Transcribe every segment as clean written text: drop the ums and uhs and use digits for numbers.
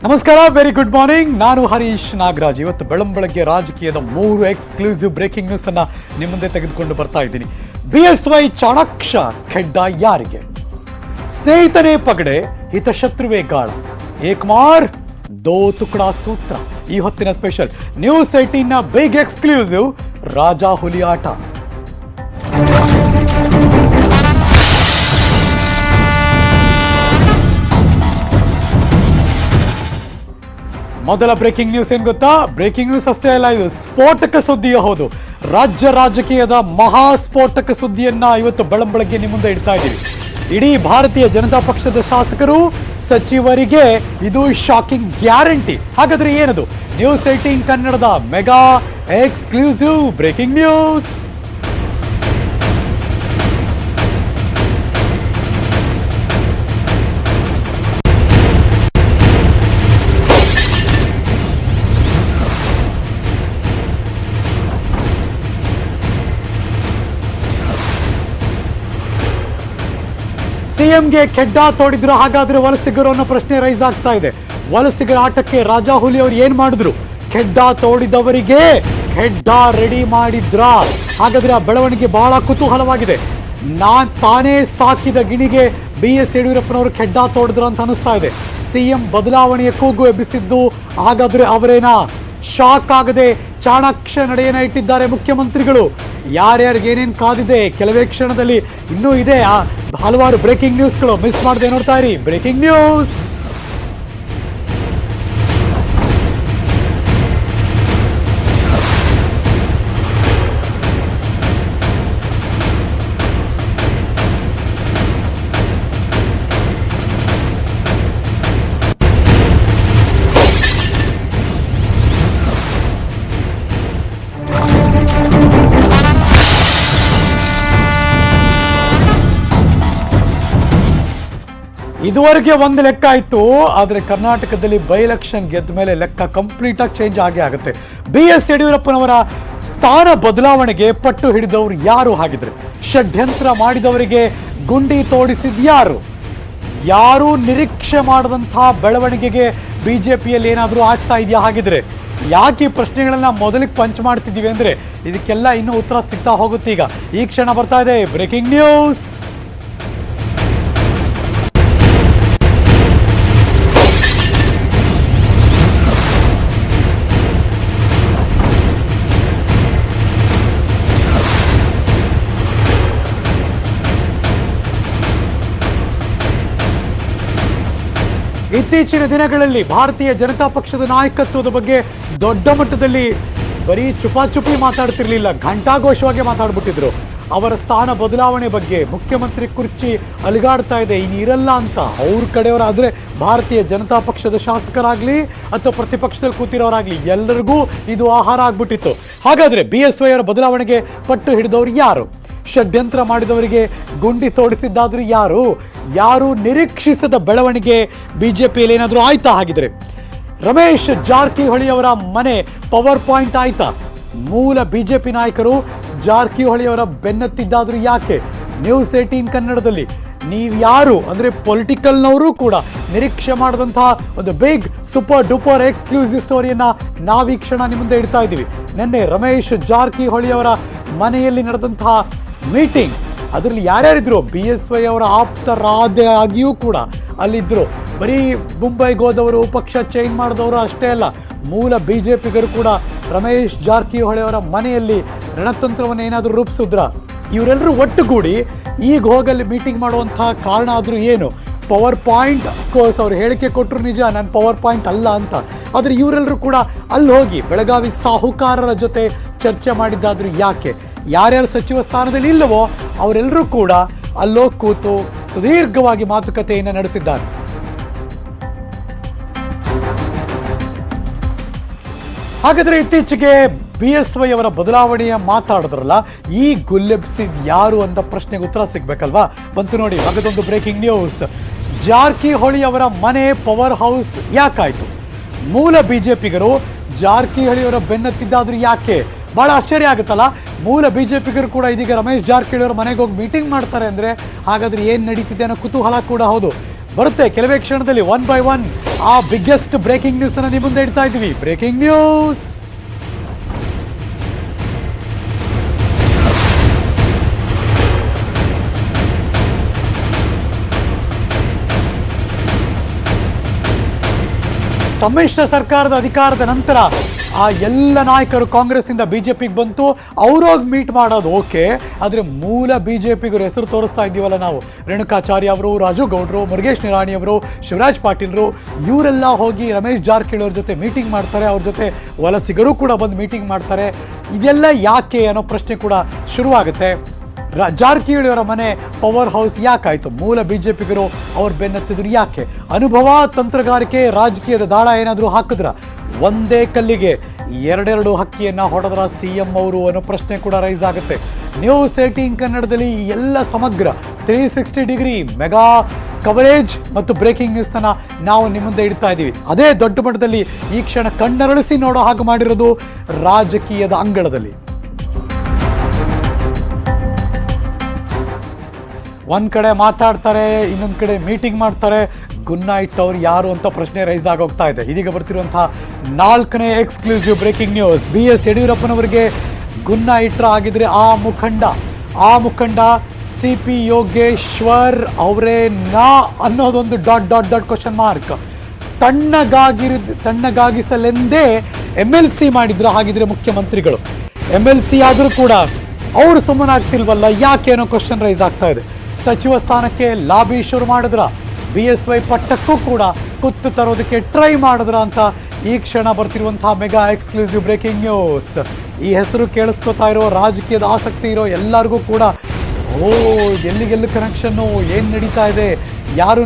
ನಮಸ್ಕಾರ, very good morning. ನಾನು ಹರೀಶ್ ನಾಗರಾಜ್. ಇವತ್ತು ಬೆಳಂಬೆಳಗ್ಗೆ ರಾಜಕೀಯದ 3 ಎಕ್ಸ್ಕ್ಲೂಸಿವ್ ಬ್ರೇಕಿಂಗ್ ನ್ಯೂಸ್ ಅನ್ನ ನಿಮ್ಮ ಮುಂದೆ ತೆಗೆದುಕೊಂಡು ಬರ್ತಾ ಇದ್ದೀನಿ. BSY ಚಾಣಾಕ್ಷ ಖೆಡ್ಡ ಯಾರಿಗೆ? ಸ್ನೇಹಿತನೇ ಪಗಡೆ, ಹಿತಶತ್ರುವೇ ಗಾಳ. ಏಕಮಾರ್ ದೋ ತುಕಡಾ ಸೂತ್ರ. ಈ ಹೊತ್ತಿನ ಸ್ಪೆಷಲ್ ನ್ಯೂಸ್ 18 ನ ಬಿಗ್ ಎಕ್ಸ್ಕ್ಲೂಸಿವ್ ರಾಜಾ ಹುಲಿ ಆಟ. ಮೊದಲ ಬ್ರೇಕಿಂಗ್ ನ್ಯೂಸ್ ಏನ್ ಗೊತ್ತಾ? ಬ್ರೇಕಿಂಗ್ ನ್ಯೂಸ್ ಅಷ್ಟೇ ಅಲ್ಲ, ಇದು ಸ್ಫೋಟಕ ಸುದ್ದಿಯೂ ಹೌದು. ರಾಜ್ಯ ರಾಜಕೀಯದ ಮಹಾ ಸ್ಫೋಟಕ ಸುದ್ದಿಯನ್ನ ಇವತ್ತು ಬೆಳಂಬೆಳಗ್ಗೆ ನಿಮ್ಮ ಮುಂದೆ ಇಡ್ತಾ ಇದ್ದೀವಿ. ಇಡೀ ಭಾರತೀಯ ಜನತಾ ಪಕ್ಷದ ಶಾಸಕರು ಸಚಿವರಿಗೆ ಇದು ಶಾಕಿಂಗ್ ಗ್ಯಾರಂಟಿ. ಹಾಗಾದ್ರೆ ಏನದು? ನ್ಯೂಸ್ 18 ಕನ್ನಡದ ಮೆಗಾ ಎಕ್ಸ್ಕ್ಲೂಸಿವ್ ಬ್ರೇಕಿಂಗ್ ನ್ಯೂಸ್. ಸಿಎಂಗೆ ಖೆಡ್ಡ ತೋಡಿದ್ರು, ಹಾಗಾದ್ರೆ ವಲಸಿಗರು ಅನ್ನೋ ಪ್ರಶ್ನೆ ರೈಸ್ ಆಗ್ತಾ ಇದೆ. ವಲಸಿಗರ ಆಟಕ್ಕೆ ರಾಜಾ ಹುಲಿ ಅವರು ಏನ್ ಮಾಡಿದ್ರು? ಖೆಡ್ಡ ತೋಡಿದವರಿಗೆ ಖೆಡ್ಡ ರೆಡಿ ಮಾಡಿದ್ರ? ಹಾಗಾದ್ರೆ ಆ ಬೆಳವಣಿಗೆ ಬಹಳ ಕುತೂಹಲವಾಗಿದೆ. ತಾನೇ ಸಾಕಿದ ಗಿಣಿಗೆ BS ಯಡಿಯೂರಪ್ಪನವರು ಖೆಡ್ಡ ತೋಡಿದ್ರು ಅಂತ ಅನಿಸ್ತಾ ಇದೆ. ಸಿಎಂ ಬದಲಾವಣೆಯ ಕೂಗು ಎಬ್ಬಿಸಿದ್ದು ಹಾಗಾದ್ರೆ ಅವರೇನಾ? ಶಾಕ್ ಆಗದೆ ಚಾಣಾಕ್ಷ ನಡೆಯನ್ನ ಇಟ್ಟಿದ್ದಾರೆ ಮುಖ್ಯಮಂತ್ರಿಗಳು. ಯಾರ್ಯಾರಿಗೆ ಏನೇನು ಕಾದಿದೆ ಕೆಲವೇ ಕ್ಷಣದಲ್ಲಿ ಇನ್ನೂ ಇದೆ ಹಲವಾರು ಬ್ರೇಕಿಂಗ್ ನ್ಯೂಸ್ಗಳು. ಮಿಸ್ ಮಾಡದೆ ನೋಡ್ತಾ ಇರಿ ಬ್ರೇಕಿಂಗ್ ನ್ಯೂಸ್. ಇದುವರೆಗೆ ಒಂದು ಲೆಕ್ಕ ಇತ್ತು, ಆದರೆ ಕರ್ನಾಟಕದಲ್ಲಿ ಬೈ ಎಲೆಕ್ಷನ್ ಗೆದ್ದ ಮೇಲೆ ಲೆಕ್ಕ ಕಂಪ್ಲೀಟ್ ಆಗಿ ಚೇಂಜ್ ಆಗೇ ಆಗುತ್ತೆ. BS ಯಡಿಯೂರಪ್ಪನವರ ಸ್ಥಾನ ಬದಲಾವಣೆಗೆ ಪಟ್ಟು ಹಿಡಿದವರು ಯಾರು? ಹಾಗಿದ್ರೆ ಷಡ್ಯಂತ್ರ ಮಾಡಿದವರಿಗೆ ಗುಂಡಿ ತೋಡಿಸಿದ ಯಾರು? ಯಾರೂ ನಿರೀಕ್ಷೆ ಮಾಡದಂತಹ ಬೆಳವಣಿಗೆಗೆ ಬಿಜೆಪಿಯಲ್ಲಿ ಏನಾದರೂ ಆಗ್ತಾ ಇದೆಯಾ? ಹಾಗಿದ್ರೆ ಯಾಕೆ ಈ ಪ್ರಶ್ನೆಗಳನ್ನ ಮೊದಲಿಗೆ ಪಂಚ್ ಮಾಡ್ತಿದ್ದೀವಿ ಅಂದ್ರೆ ಇದಕ್ಕೆಲ್ಲ ಇನ್ನೂ ಉತ್ತರ ಸಿಗ್ತಾ ಹೋಗುತ್ತೆ. ಈಗ ಈ ಕ್ಷಣ ಬರ್ತಾ ಇದೆ ಬ್ರೇಕಿಂಗ್ ನ್ಯೂಸ್. ಇತ್ತೀಚಿನ ದಿನಗಳಲ್ಲಿ ಭಾರತೀಯ ಜನತಾ ಪಕ್ಷದ ನಾಯಕತ್ವದ ಬಗ್ಗೆ ದೊಡ್ಡ ಮಟ್ಟದಲ್ಲಿ ಬರೀ ಚುಪಾಚುಪಿ ಮಾತಾಡ್ತಿರ್ಲಿಲ್ಲ, ಘಂಟಾಘೋಷವಾಗಿ ಮಾತಾಡ್ಬಿಟ್ಟಿದ್ರು. ಅವರ ಸ್ಥಾನ ಬದಲಾವಣೆ ಬಗ್ಗೆ ಮುಖ್ಯಮಂತ್ರಿ ಕುರ್ಚಿ ಅಲಿಗಾಡ್ತಾ ಇದೆ, ಇನ್ನು ಇರಲ್ಲ ಅಂತ ಅವ್ರ ಕಡೆಯವರಾದ್ರೆ ಭಾರತೀಯ ಜನತಾ ಪಕ್ಷದ ಶಾಸಕರಾಗ್ಲಿ ಅಥವಾ ಪ್ರತಿಪಕ್ಷದಲ್ಲಿ ಕೂತಿರೋರಾಗ್ಲಿ ಎಲ್ಲರಿಗೂ ಇದು ಆಹಾರ ಆಗ್ಬಿಟ್ಟಿತ್ತು. ಹಾಗಾದ್ರೆ BSY ಅವರ ಬದಲಾವಣೆಗೆ ಪಟ್ಟು ಹಿಡಿದವರು ಯಾರು? ಷಡ್ಯಂತ್ರ ಮಾಡಿದವರಿಗೆ ಗುಂಡಿ ತೋಡಿಸಿದ್ದಾದ್ರೂ ಯಾರು? ಯಾರು ನಿರೀಕ್ಷಿಸದ ಬೆಳವಣಿಗೆ ಬಿಜೆಪಿಯಲ್ಲಿ ಏನಾದರೂ ಆಯ್ತಾ? ಹಾಗಿದ್ರೆ ರಮೇಶ್ ಜಾರಕಿಹೊಳಿ ಅವರ ಮನೆ ಪವರ್ ಪಾಯಿಂಟ್ ಆಯ್ತಾ? ಮೂಲ ಬಿಜೆಪಿ ನಾಯಕರು ಜಾರಕಿಹೊಳಿ ಅವರ ಬೆನ್ನತ್ತಿದ್ದಾದ್ರೂ ಯಾಕೆ? ನ್ಯೂಸ್ 18 ಕನ್ನಡದಲ್ಲಿ ನೀವು ಯಾರು ಅಂದ್ರೆ ಪೊಲಿಟಿಕಲ್ನವರು ಕೂಡ ನಿರೀಕ್ಷೆ ಮಾಡಿದಂತಹ ಒಂದು ಬಿಗ್ ಸೂಪರ್ ಡೂಪರ್ ಎಕ್ಸ್ಕ್ಲೂಸಿವ್ ಸ್ಟೋರಿಯನ್ನ ನಾವೀ ಕ್ಷಣ ನಿಮ್ಮ ಮುಂದೆ ಇಡ್ತಾ ಇದ್ದೀವಿ. ನಿನ್ನೆ ರಮೇಶ್ ಜಾರಕಿಹೊಳಿ ಅವರ ಮನೆಯಲ್ಲಿ ನಡೆದಂತಹ ಮೀಟಿಂಗ್, ಅದರಲ್ಲಿ ಯಾರ್ಯಾರಿದ್ರು? BSY ಅವರ ಆಪ್ತರಾಗಿಯೂ ಕೂಡ ಅಲ್ಲಿದ್ರು. ಬರೀ ಮುಂಬೈಗೆ ಹೋದವರು, ಪಕ್ಷ ಚೇಂಜ್ ಮಾಡಿದವರು ಅಷ್ಟೇ ಅಲ್ಲ, ಮೂಲ ಬಿಜೆಪಿಗರು ಕೂಡ ರಮೇಶ್ ಜಾರಕಿಹೊಳಿ ಅವರ ಮನೆಯಲ್ಲಿ ರಣತಂತ್ರವನ್ನು ಏನಾದರೂ ರೂಪಿಸಿದ್ರ? ಇವರೆಲ್ಲರೂ ಒಟ್ಟುಗೂಡಿ ಈಗ ಹೋಗಲ್ಲಿ ಮೀಟಿಂಗ್ ಮಾಡುವಂತಹ ಕಾರಣ ಆದರೂ ಏನು? Power point. ಅಫ್ಕೋರ್ಸ್ ಅವ್ರು ಹೇಳಿಕೆ ಕೊಟ್ಟರು ನಿಜ, ನಾನು ಪವರ್ ಪಾಯಿಂಟ್ ಅಲ್ಲ ಅಂತ. ಆದರೆ ಇವರೆಲ್ಲರೂ ಕೂಡ ಅಲ್ಲಿ ಹೋಗಿ ಬೆಳಗಾವಿ ಸಾಹುಕಾರರ ಜೊತೆ ಚರ್ಚೆ ಮಾಡಿದ್ದಾದ್ರೂ ಯಾಕೆ? ಯಾರ್ಯಾರು ಸಚಿವ ಸ್ಥಾನದಲ್ಲಿ ಇಲ್ಲವೋ ಅವರೆಲ್ಲರೂ ಕೂಡ ಅಲ್ಲೋಗಿ ಕೂತು ಸುದೀರ್ಘವಾಗಿ ಮಾತುಕತೆಯನ್ನು ನಡೆಸಿದ್ದಾರೆ. ಹಾಗಾದ್ರೆ ಇತ್ತೀಚೆಗೆ BSY ಅವರ ಬದಲಾವಣೆಯ ಮಾತಾಡಿದ್ರಲ್ಲ, ಈ ಗುಲ್ಲೆಬ್ಸಿದ್ ಯಾರು ಅಂತ ಪ್ರಶ್ನೆಗೆ ಉತ್ತರ ಸಿಗ್ಬೇಕಲ್ವಾ? ಬಂತು ನೋಡಿ ಮಗದೊಂದು ಬ್ರೇಕಿಂಗ್ ನ್ಯೂಸ್. ಜಾರಕಿಹೊಳಿ ಅವರ ಮನೆ ಪವರ್ ಹೌಸ್ ಯಾಕಾಯ್ತು? ಮೂಲ ಬಿಜೆಪಿಗರು ಜಾರಕಿಹೊಳಿ ಅವರ ಬೆನ್ನತ್ತಿದ್ದಾದ್ರೂ ಯಾಕೆ? ಬಹಳ ಆಶ್ಚರ್ಯ ಆಗುತ್ತಲ್ಲ. ಮೂಲ ಬಿಜೆಪಿಗರು ಕೂಡ ಇದೀಗ ರಮೇಶ್ ಜಾರಕಿಹೊಳಿ ಅವರ ಮನೆಗೆ ಹೋಗಿ ಮೀಟಿಂಗ್ ಮಾಡ್ತಾರೆ ಅಂದ್ರೆ ಹಾಗಾದ್ರೆ ಏನ್ ನಡೀತಿದೆ ಅನ್ನೋ ಕುತೂಹಲ ಕೂಡ ಹೌದು. ಬರುತ್ತೆ ಕೆಲವೇ ಕ್ಷಣದಲ್ಲಿ 1 by 1 ಆ ಬಿಗ್ಗೆಸ್ಟ್ ಬ್ರೇಕಿಂಗ್ ನ್ಯೂಸ್ ಅನ್ನ ನಿಮ್ಮ ಮುಂದೆ ಇಡ್ತಾ ಇದ್ದೀವಿ. Breaking news. ಸಮ್ಮಿಶ್ರ ಸರ್ಕಾರದ ಅಧಿಕಾರದ ನಂತರ ಆ ಎಲ್ಲ ನಾಯಕರು ಕಾಂಗ್ರೆಸ್ನಿಂದ ಬಿಜೆಪಿಗೆ ಬಂತು, ಅವ್ರೋಗಿ ಮೀಟ್ ಮಾಡೋದು ಓಕೆ, ಆದರೆ ಮೂಲ ಬಿಜೆಪಿಗರು ಹೆಸರು ತೋರಿಸ್ತಾ ಇದ್ದೀವಲ್ಲ ನಾವು, ರೇಣುಕಾಚಾರ್ಯ ಅವರು, ರಾಜು ಗೌಡ್ರು, ಮುರುಗೇಶ್ ನಿರಾಣಿ ಅವರು, ಶಿವರಾಜ್ ಪಾಟೀಲ್ರು, ಇವರೆಲ್ಲ ಹೋಗಿ ರಮೇಶ್ ಜಾರಕಿಹೊಳಿ ಅವ್ರ ಜೊತೆ ಮೀಟಿಂಗ್ ಮಾಡ್ತಾರೆ, ಅವ್ರ ಜೊತೆ ವಲಸಿಗರು ಕೂಡ ಬಂದು ಮೀಟಿಂಗ್ ಮಾಡ್ತಾರೆ. ಇದೆಲ್ಲ ಯಾಕೆ ಅನ್ನೋ ಪ್ರಶ್ನೆ ಕೂಡ ಶುರುವಾಗುತ್ತೆ. ಜಾರಕಿಹೊಳಿ ಅವರ ಮನೆ ಪವರ್ ಹೌಸ್ ಯಾಕಾಯಿತು? ಮೂಲ ಬಿಜೆಪಿಗರು ಅವ್ರು ಬೆನ್ನತ್ತಿದ್ರು ಯಾಕೆ? ಅನುಭವ, ತಂತ್ರಗಾರಿಕೆ, ರಾಜಕೀಯದ ದಾಳ ಏನಾದರೂ ಹಾಕಿದ್ರ? ಒಂದೇ ಕಲ್ಲಿಗೆ ಎರಡೆರಡು ಹಕ್ಕಿಯನ್ನ ಹೊಡೆದ್ರ CM ಅವರು ಅನ್ನೋ ಪ್ರಶ್ನೆ ಕೂಡ ರೈಸ್ ಆಗುತ್ತೆ. ನ್ಯೂಸ್ 18 ಕನ್ನಡದಲ್ಲಿ ಎಲ್ಲ ಸಮಗ್ರ 360 ಡಿಗ್ರಿ ಮೆಗಾ ಕವರೇಜ್ ಮತ್ತು ಬ್ರೇಕಿಂಗ್ ನ್ಯೂಸ್ನ ನಾವು ನಿಮ್ಮ ಮುಂದೆ ಇಡ್ತಾ ಇದ್ದೀವಿ. ಅದೇ ದೊಡ್ಡ ಮಟ್ಟದಲ್ಲಿ ಈ ಕ್ಷಣ ಕಣ್ಣರಳಿಸಿ ನೋಡೋ ಹಾಗೆ ಮಾಡಿರೋದು ರಾಜಕೀಯದ ಅಂಗಳದಲ್ಲಿ. ಒಂದು ಕಡೆ ಮಾತಾಡ್ತಾರೆ, ಇನ್ನೊಂದು ಕಡೆ ಮೀಟಿಂಗ್ ಮಾಡ್ತಾರೆ. ಗುನ್ನೈಟ್ ಅವ್ರು ಯಾರು ಅಂತ ಪ್ರಶ್ನೆ ರೈಸ್ ಆಗೋಗ್ತಾ ಇದೆ. ಇದೀಗ ಬರ್ತಿರುವಂತಹ 4ನೇ ಎಕ್ಸ್ಕ್ಲೂಸಿವ್ ಬ್ರೇಕಿಂಗ್ ನ್ಯೂಸ್. BS ಯಡಿಯೂರಪ್ಪನವರಿಗೆ ಗುನ್ನೈಟ್ರ ಆಗಿದ್ರೆ ಆ ಮುಖಂಡ CP ಯೋಗೇಶ್ವರ್ ಅವರೇ ನಾ ಅನ್ನೋದೊಂದು ಡಾಟ್ ಕ್ವಶನ್ ಮಾರ್ಕ್. ತಣ್ಣಗಾಗಿಸಲೆಂದೇ MLC ಮಾಡಿದ್ರು. ಹಾಗಿದ್ರೆ ಮುಖ್ಯಮಂತ್ರಿಗಳು MLC ಆದರೂ ಕೂಡ ಅವರು ಸುಮ್ಮನಾಗ್ತಿಲ್ವಲ್ಲ, ಯಾಕೇನೋ ಕ್ವಶನ್ ರೈಸ್ ಆಗ್ತಾ ಇದೆ. ಸಚಿವ ಸ್ಥಾನಕ್ಕೆ ಲಾಬಿ ಶುರು ಮಾಡಿದ್ರ, BSY ಪಟ್ಟಕ್ಕೂ ಕೂಡ ಕುತ್ತು ತರೋದಕ್ಕೆ ಟ್ರೈ ಮಾಡಿದ್ರ ಅಂತ ಈ ಕ್ಷಣ ಬರ್ತಿರುವಂತಹ ಮೆಗಾ ಎಕ್ಸ್ಕ್ಲೂಸಿವ್ ಬ್ರೇಕಿಂಗ್ ನ್ಯೂಸ್. ಈ ಹೆಸರು ಕೇಳಿಸ್ಕೊತಾ ಇರೋ, ರಾಜಕೀಯದ ಆಸಕ್ತಿ ಇರೋ ಎಲ್ಲರಿಗೂ ಕೂಡ ಎಲ್ಲಿಗೆಲ್ಲಿ ಕನೆಕ್ಷನ್ನು, ಏನು ನಡೀತಾ ಇದೆ,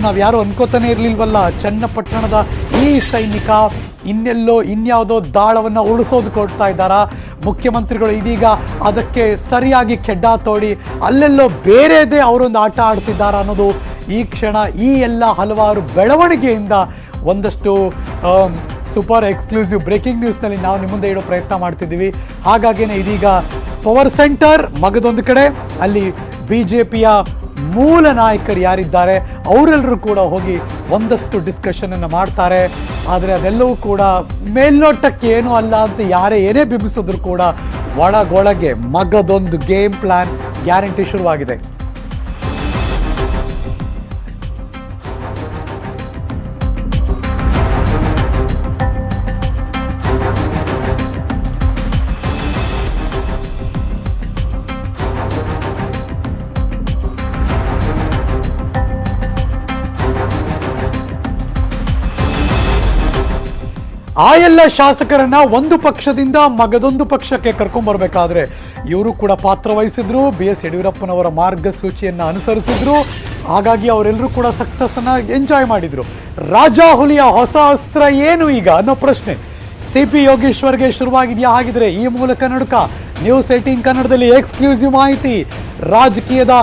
ನಾವ್ಯಾರು ಅನ್ಕೋತಾನೆ ಇರಲಿಲ್ವಲ್ಲ. ಚನ್ನಪಟ್ಟಣದ ಈ ಸೈನಿಕ ಇನ್ಯಾವುದೋ ದಾಳವನ್ನು ಉಳಿಸೋದು ಕೊಡ್ತಾ ಇದ್ದಾರಾ? ಮುಖ್ಯಮಂತ್ರಿಗಳು ಇದೀಗ ಅದಕ್ಕೆ ಸರಿಯಾಗಿ ಕೆಡ್ಡ ತೋಡಿ ಅಲ್ಲೆಲ್ಲೋ ಬೇರೆದೇ ಅವರೊಂದು ಆಟ ಆಡ್ತಿದ್ದಾರಾ ಅನ್ನೋದು ಈ ಕ್ಷಣ ಈ ಎಲ್ಲ ಹಲವಾರು ಬೆಳವಣಿಗೆಯಿಂದ ಒಂದಷ್ಟು ಸೂಪರ್ ಎಕ್ಸ್ಕ್ಲೂಸಿವ್ ಬ್ರೇಕಿಂಗ್ ನ್ಯೂಸ್ನಲ್ಲಿ ನಾವು ನಿಮ್ಮ ಮುಂದೆ ಇಡೋ ಪ್ರಯತ್ನ ಮಾಡ್ತಿದ್ದೀವಿ. ಹಾಗಾಗಿನೇ ಇದೀಗ ಪವರ್ ಸೆಂಟರ್ ಮಗದೊಂದು ಕಡೆ, ಅಲ್ಲಿ BJPಯ ಮೂಲ ನಾಯಕರು ಯಾರಿದ್ದಾರೆ ಅವರೆಲ್ಲರೂ ಕೂಡ ಹೋಗಿ ಒಂದಷ್ಟು ಡಿಸ್ಕಷನನ್ನು ಮಾಡ್ತಾರೆ. ಆದರೆ ಅದೆಲ್ಲವೂ ಕೂಡ ಮೇಲ್ನೋಟಕ್ಕೆ ಏನೂ ಅಲ್ಲ ಅಂತ ಯಾರೇ ಏನೇ ಬಿಂಬಿಸಿದ್ರು ಕೂಡ ಒಳಗೊಳಗೆ ಮಗದೊಂದು ಗೇಮ್ ಪ್ಲಾನ್ ಗ್ಯಾರಂಟಿ ಶುರುವಾಗಿದೆ. ಆ ಎಲ್ಲ ಶಾಸಕರನ್ನ ಒಂದು ಪಕ್ಷದಿಂದ ಮಗದೊಂದು ಪಕ್ಷಕ್ಕೆ ಕರ್ಕೊಂಡ್ಬರ್ಬೇಕಾದ್ರೆ ಇವರು ಕೂಡ ಪಾತ್ರ ವಹಿಸಿದ್ರು. BS ಯಡಿಯೂರಪ್ಪನವರ ಮಾರ್ಗಸೂಚಿಯನ್ನು ಅನುಸರಿಸಿದ್ರು. ಹಾಗಾಗಿ ಅವರೆಲ್ಲರೂ ಕೂಡ ಸಕ್ಸಸ್ ಅನ್ನ ಎಂಜಾಯ್ ಮಾಡಿದ್ರು. ರಾಜಾಹುಲಿಯ ಹೊಸ ಅಸ್ತ್ರ ಏನು ಈಗ ಅನ್ನೋ ಪ್ರಶ್ನೆ CP ಯೋಗೇಶ್ವರ್ಗೆ ಶುರುವಾಗಿದೆಯಾ? ಹಾಗಿದ್ರೆ ಈ ಮೂಲಕ ನಡುಕ ನ್ಯೂಸ್ 18 ಕನ್ನಡದಲ್ಲಿ ಎಕ್ಸ್ಕ್ಲೂಸಿವ್ ಮಾಹಿತಿ. ರಾಜಕೀಯದ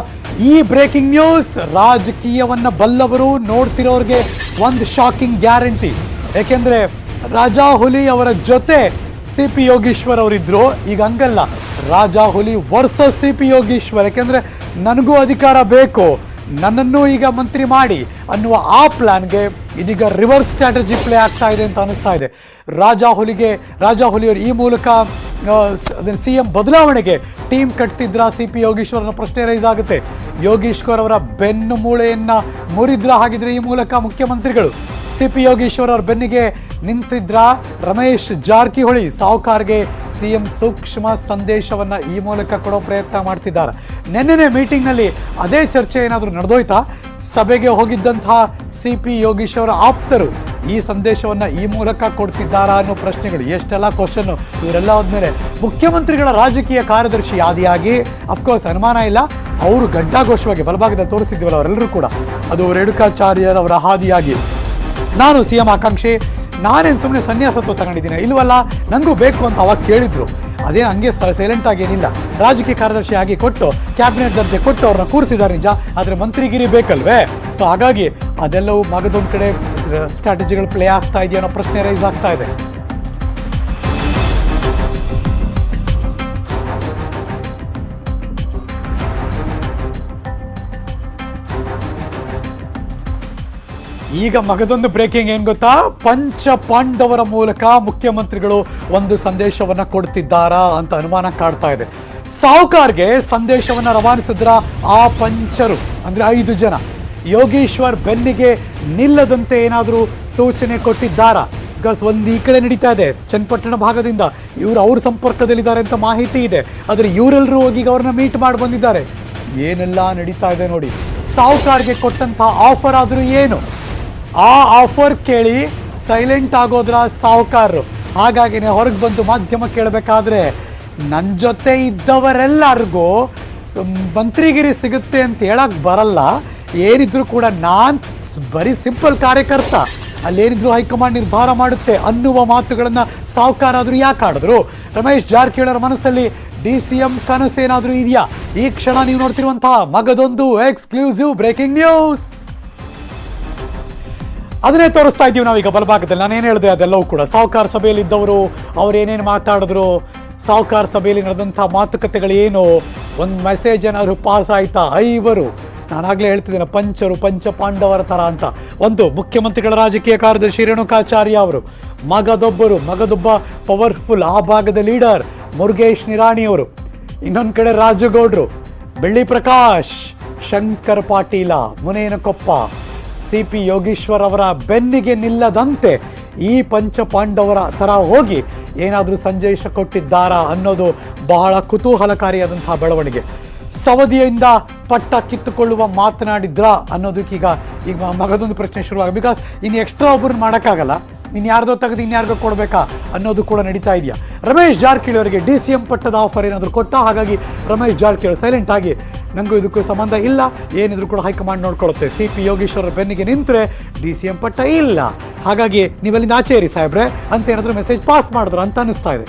ಈ ಬ್ರೇಕಿಂಗ್ ನ್ಯೂಸ್ ರಾಜಕೀಯವನ್ನ ಬಲ್ಲವರು ನೋಡ್ತಿರೋರಿಗೆ ಒಂದು ಶಾಕಿಂಗ್ ಗ್ಯಾರಂಟಿ. ಯಾಕೆಂದ್ರೆ ರಾಜಾಹುಲಿ ಅವರ ಜೊತೆ CP ಯೋಗೇಶ್ವರ್ ಅವರಿದ್ರು. ಈಗ ಹಂಗಲ್ಲ, ರಾಜಾಹುಲಿ ವರ್ಸಸ್ CP ಯೋಗೇಶ್ವರ್. ಯಾಕೆಂದ್ರೆ ನನಗೂ ಅಧಿಕಾರ ಬೇಕು, ನನ್ನನ್ನು ಈಗ ಮಂತ್ರಿ ಮಾಡಿ ಅನ್ನುವ ಆ ಪ್ಲಾನ್ಗೆ ಇದೀಗ ರಿವರ್ಸ್ ಸ್ಟ್ರಾಟಜಿ ಪ್ಲೇ ಆಗ್ತಾ ಇದೆ ಅಂತ ಅನಿಸ್ತಾ ಇದೆ. ರಾಜಾಹುಲಿಯವರು ಈ ಮೂಲಕ CM ಬದಲಾವಣೆಗೆ ಟೀಮ್ ಕಟ್ತಿದ್ರ CP ಯೋಗೇಶ್ವರ್ ಅನ್ನೋ ಪ್ರಶ್ನೆ ರೈಸ್ ಆಗುತ್ತೆ. ಯೋಗೇಶ್ವರ್ ಅವರ ಬೆನ್ನು ಮೂಳೆಯನ್ನ ಮುರಿದ್ರ? ಹಾಗಿದ್ರೆ ಈ ಮೂಲಕ ಮುಖ್ಯಮಂತ್ರಿಗಳು CP ಯೋಗೇಶ್ವರ್ ಅವರ ಬೆನ್ನಿಗೆ ನಿಂತಿದ್ರ? ರಮೇಶ್ ಜಾರಕಿಹೊಳಿ ಸಾಹುಕಾರ್ಗೆ CM ಸೂಕ್ಷ್ಮ ಸಂದೇಶವನ್ನ ಈ ಮೂಲಕ ಕೊಡೋ ಪ್ರಯತ್ನ ಮಾಡ್ತಿದ್ದಾರೆ. ನೆನ್ನೆನೆ ಮೀಟಿಂಗ್ನಲ್ಲಿ ಅದೇ ಚರ್ಚೆ ಏನಾದರೂ ನಡೆದೋಯ್ತಾ? ಸಭೆಗೆ ಹೋಗಿದ್ದಂತಹ CP ಯೋಗೇಶ್ವರ ಆಪ್ತರು ಈ ಸಂದೇಶವನ್ನ ಈ ಮೂಲಕ ಕೊಡ್ತಿದ್ದಾರಾ ಅನ್ನೋ ಪ್ರಶ್ನೆಗಳು, ಎಷ್ಟೆಲ್ಲ ಕ್ವಶನ್. ಇವರೆಲ್ಲ ಹೋದ್ಮೇಲೆ ಮುಖ್ಯಮಂತ್ರಿಗಳ ರಾಜಕೀಯ ಕಾರ್ಯದರ್ಶಿ ಆದಿಯಾಗಿ ಅಫ್ಕೋರ್ಸ್ ಅನುಮಾನ ಇಲ್ಲ, ಅವರು ಗಡ್ಡಾಘೋಷವಾಗಿ ಬಲಭಾಗದಲ್ಲಿ ತೋರಿಸಿದ್ದೀವಲ್ಲ ಅವರೆಲ್ಲರೂ ಕೂಡ, ಅದು ರೇಣುಕಾಚಾರ್ಯರವರ ಹಾದಿಯಾಗಿ ನಾನು CM ಆಕಾಂಕ್ಷಿ, ನಾನೇನು ಸುಮ್ಮನೆ ಸನ್ಯಾಸತ್ವ ತಗೊಂಡಿದ್ದೀನಿ ಇಲ್ವಲ್ಲ, ನನಗೂ ಬೇಕು ಅಂತ ಅವಾಗ ಕೇಳಿದ್ರು. ಅದೇನು ಹಂಗೆ ಸೈಲೆಂಟ್ ಆಗಿ ಏನಿಲ್ಲ, ರಾಜಕೀಯ ಕಾರ್ಯದರ್ಶಿ ಆಗಿ ಕೊಟ್ಟು ಕ್ಯಾಬಿನೆಟ್ ದರ್ಜೆ ಕೊಟ್ಟು ಅವ್ರನ್ನ ಕೂರಿಸಿದ್ದಾರೆ ನಿಜ, ಆದರೆ ಮಂತ್ರಿಗಿರಿ ಬೇಕಲ್ವೇ? ಸೊ ಹಾಗಾಗಿ ಅದೆಲ್ಲವೂ ಮಗದೊಂದು ಕಡೆ ಸ್ಟ್ರಾಟಜಿಗಳು ಪ್ಲೇ ಆಗ್ತಾ ಇದೆಯೋ ಅನ್ನೋ ಪ್ರಶ್ನೆ ರೈಸ್ ಆಗ್ತಾ ಇದೆ. ಈಗ ಮಗದೊಂದು ಬ್ರೇಕಿಂಗ್ ಏನ್ ಗೊತ್ತಾ, ಪಂಚ ಪಾಂಡವರ ಮೂಲಕ ಮುಖ್ಯಮಂತ್ರಿಗಳು ಒಂದು ಸಂದೇಶವನ್ನ ಕೊಡ್ತಿದ್ದಾರಾ ಅಂತ ಅನುಮಾನ ಕಾಡ್ತಾ ಇದೆ. ಸಾಹುಕಾರ್ಗೆ ಸಂದೇಶವನ್ನ ರವಾನಿಸಿದ್ರ ಆ ಪಂಚರು ಅಂದ್ರೆ 5 ಜನ ಯೋಗೇಶ್ವರ್ ಬೆನ್ನಿಗೆ ನಿಲ್ಲದಂತೆ ಏನಾದರೂ ಸೂಚನೆ ಕೊಟ್ಟಿದ್ದಾರಾ? ಬಿಕಾಸ್ ಒಂದು ಈ ಕಡೆ ನಡೀತಾ ಇದೆ ಚನ್ನಪಟ್ಟಣ ಭಾಗದಿಂದ ಅವ್ರ ಸಂಪರ್ಕದಲ್ಲಿದ್ದಾರೆ ಅಂತ ಮಾಹಿತಿ ಇದೆ. ಆದರೆ ಇವರೆಲ್ಲರೂ ಹೋಗಿ ಅವ್ರನ್ನ ಮೀಟ್ ಮಾಡಿ ಬಂದಿದ್ದಾರೆ. ಏನೆಲ್ಲ ನಡೀತಾ ಇದೆ ನೋಡಿ. ಸಾಹುಕಾರ್ಗೆ ಕೊಟ್ಟಂತ ಆಫರ್ ಆದರೂ ಏನು? ಆ ಆಫರ್ ಕೇಳಿ ಸೈಲೆಂಟ್ ಆಗೋದ್ರ ಸಾಹುಕಾರರು. ಹಾಗಾಗಿನೇ ಹೊರಗೆ ಬಂದು ಮಾಧ್ಯಮ ಕೇಳಬೇಕಾದ್ರೆ ನನ್ನ ಜೊತೆ ಇದ್ದವರೆಲ್ಲರಿಗೂ ಮಂತ್ರಿಗಿರಿ ಸಿಗುತ್ತೆ ಅಂತ ಹೇಳಕ್ ಬರಲ್ಲ, ಏನಿದ್ರು ಕೂಡ ನಾನು ಬರೀ ಸಿಂಪಲ್ ಕಾರ್ಯಕರ್ತ, ಅಲ್ಲೇನಿದ್ರು ಹೈಕಮಾಂಡ್ ನಿರ್ಧಾರ ಮಾಡುತ್ತೆ ಅನ್ನುವ ಮಾತುಗಳನ್ನು ಸಾಹುಕಾರಾದರೂ ಯಾಕೆ ಆಡಿದ್ರು? ರಮೇಶ್ ಜಾರಕಿಹೊಳಿ ಮನಸ್ಸಲ್ಲಿ DCM ಕನಸೇನಾದರೂ ಇದೆಯಾ? ಈ ಕ್ಷಣ ನೀವು ನೋಡ್ತಿರುವಂತಹ ಮಗದೊಂದು ಎಕ್ಸ್ಕ್ಲೂಸಿವ್ ಬ್ರೇಕಿಂಗ್ ನ್ಯೂಸ್. ಅದನ್ನೇ ತೋರಿಸ್ತಾ ಇದ್ದೀವಿ ನಾವೀಗ ಬಲಭಾಗದಲ್ಲಿ. ನಾನೇನು ಹೇಳಿದೆ ಅದೆಲ್ಲವೂ ಕೂಡ ಸಾಹುಕಾರ ಸಭೆಯಲ್ಲಿ ಇದ್ದವರು ಅವ್ರು ಏನೇನು ಮಾತಾಡಿದ್ರು, ಸಾಹುಕಾರ ಸಭೆಯಲ್ಲಿ ನಡೆದಂಥ ಮಾತುಕತೆಗಳೇನು, ಒಂದು ಮೆಸೇಜ್ ಏನಾದರೂ ಪಾಸ್ ಆಯ್ತಾ? ನಾನಾಗಲೇ ಹೇಳ್ತಿದ್ದೇನೆ ಪಂಚರು ಪಂಚ ಪಾಂಡವರ ಥರ ಅಂತ. ಒಂದು ಮುಖ್ಯಮಂತ್ರಿಗಳ ರಾಜಕೀಯ ಕಾರ್ಯದರ್ಶಿ ರೇಣುಕಾಚಾರ್ಯ ಅವರು, ಮಗದೊಬ್ಬ ಪವರ್ಫುಲ್ ಆ ಭಾಗದ ಲೀಡರ್ ಮುರುಗೇಶ್ ನಿರಾಣಿಯವರು, ಇನ್ನೊಂದು ಕಡೆ ರಾಜಗೌಡರು, ಬೆಳ್ಳಿ ಪ್ರಕಾಶ್, ಶಂಕರ್ ಪಾಟೀಲ, ಮುನೇನಕೊಪ್ಪ, CP ಯೋಗೀಶ್ವರ್ ಅವರ ಬೆನ್ನಿಗೆ ನಿಲ್ಲದಂತೆ ಈ ಪಂಚ ಪಾಂಡವರ ಥರ ಹೋಗಿ ಏನಾದರೂ ಸಂದೇಶ ಕೊಟ್ಟಿದ್ದಾರಾ ಅನ್ನೋದು ಬಹಳ ಕುತೂಹಲಕಾರಿಯಾದಂತಹ ಬೆಳವಣಿಗೆ. ಸವದಿಯಿಂದ ಪಟ್ಟ ಕಿತ್ತುಕೊಳ್ಳುವ ಮಾತನಾಡಿದ್ರ ಅನ್ನೋದಕ್ಕೀಗ ಮಗದೊಂದು ಪ್ರಶ್ನೆ ಶುರುವಾಗ. ಬಿಕಾಸ್ ಇನ್ನು ಎಕ್ಸ್ಟ್ರಾ ಒಬ್ಬರನ್ನ ಮಾಡೋಕ್ಕಾಗಲ್ಲ, ಇನ್ಯಾರ್ದೋ ತೆಗೆದು ಇನ್ಯಾರಿಗೋ ಕೊಡಬೇಕಾ ಅನ್ನೋದು ಕೂಡ ನಡೀತಾ ಇದೆಯಾ. ರಮೇಶ್ ಜಾರಕಿಹೊಳಿ ಅವರಿಗೆ DCM ಪಟ್ಟದ ಆಫರ್ ಏನಾದರೂ ಕೊಟ್ಟ, ಹಾಗಾಗಿ ರಮೇಶ್ ಜಾರಕಿಹೊಳಿ ಸೈಲೆಂಟ್ ಆಗಿ ನನಗೂ ಇದಕ್ಕೂ ಸಂಬಂಧ ಇಲ್ಲ, ಏನಿದ್ರು ಕೂಡ ಹೈಕಮಾಂಡ್ ನೋಡ್ಕೊಳ್ಳುತ್ತೆ. CP ಯೋಗೇಶ್ವರ ಬೆನ್ನಿಗೆ ನಿಂತರೆ DCM ಪಟ್ಟ ಇಲ್ಲ, ಹಾಗಾಗಿ ನೀವೆಲ್ಲಿಂದ ಆಚೆ ಇರಿ ಸಾಹೇಬ್ರೆ ಅಂತ ಏನಾದರೂ ಮೆಸೇಜ್ ಪಾಸ್ ಮಾಡಿದ್ರು ಅಂತ ಅನ್ನಿಸ್ತಾ ಇದೆ.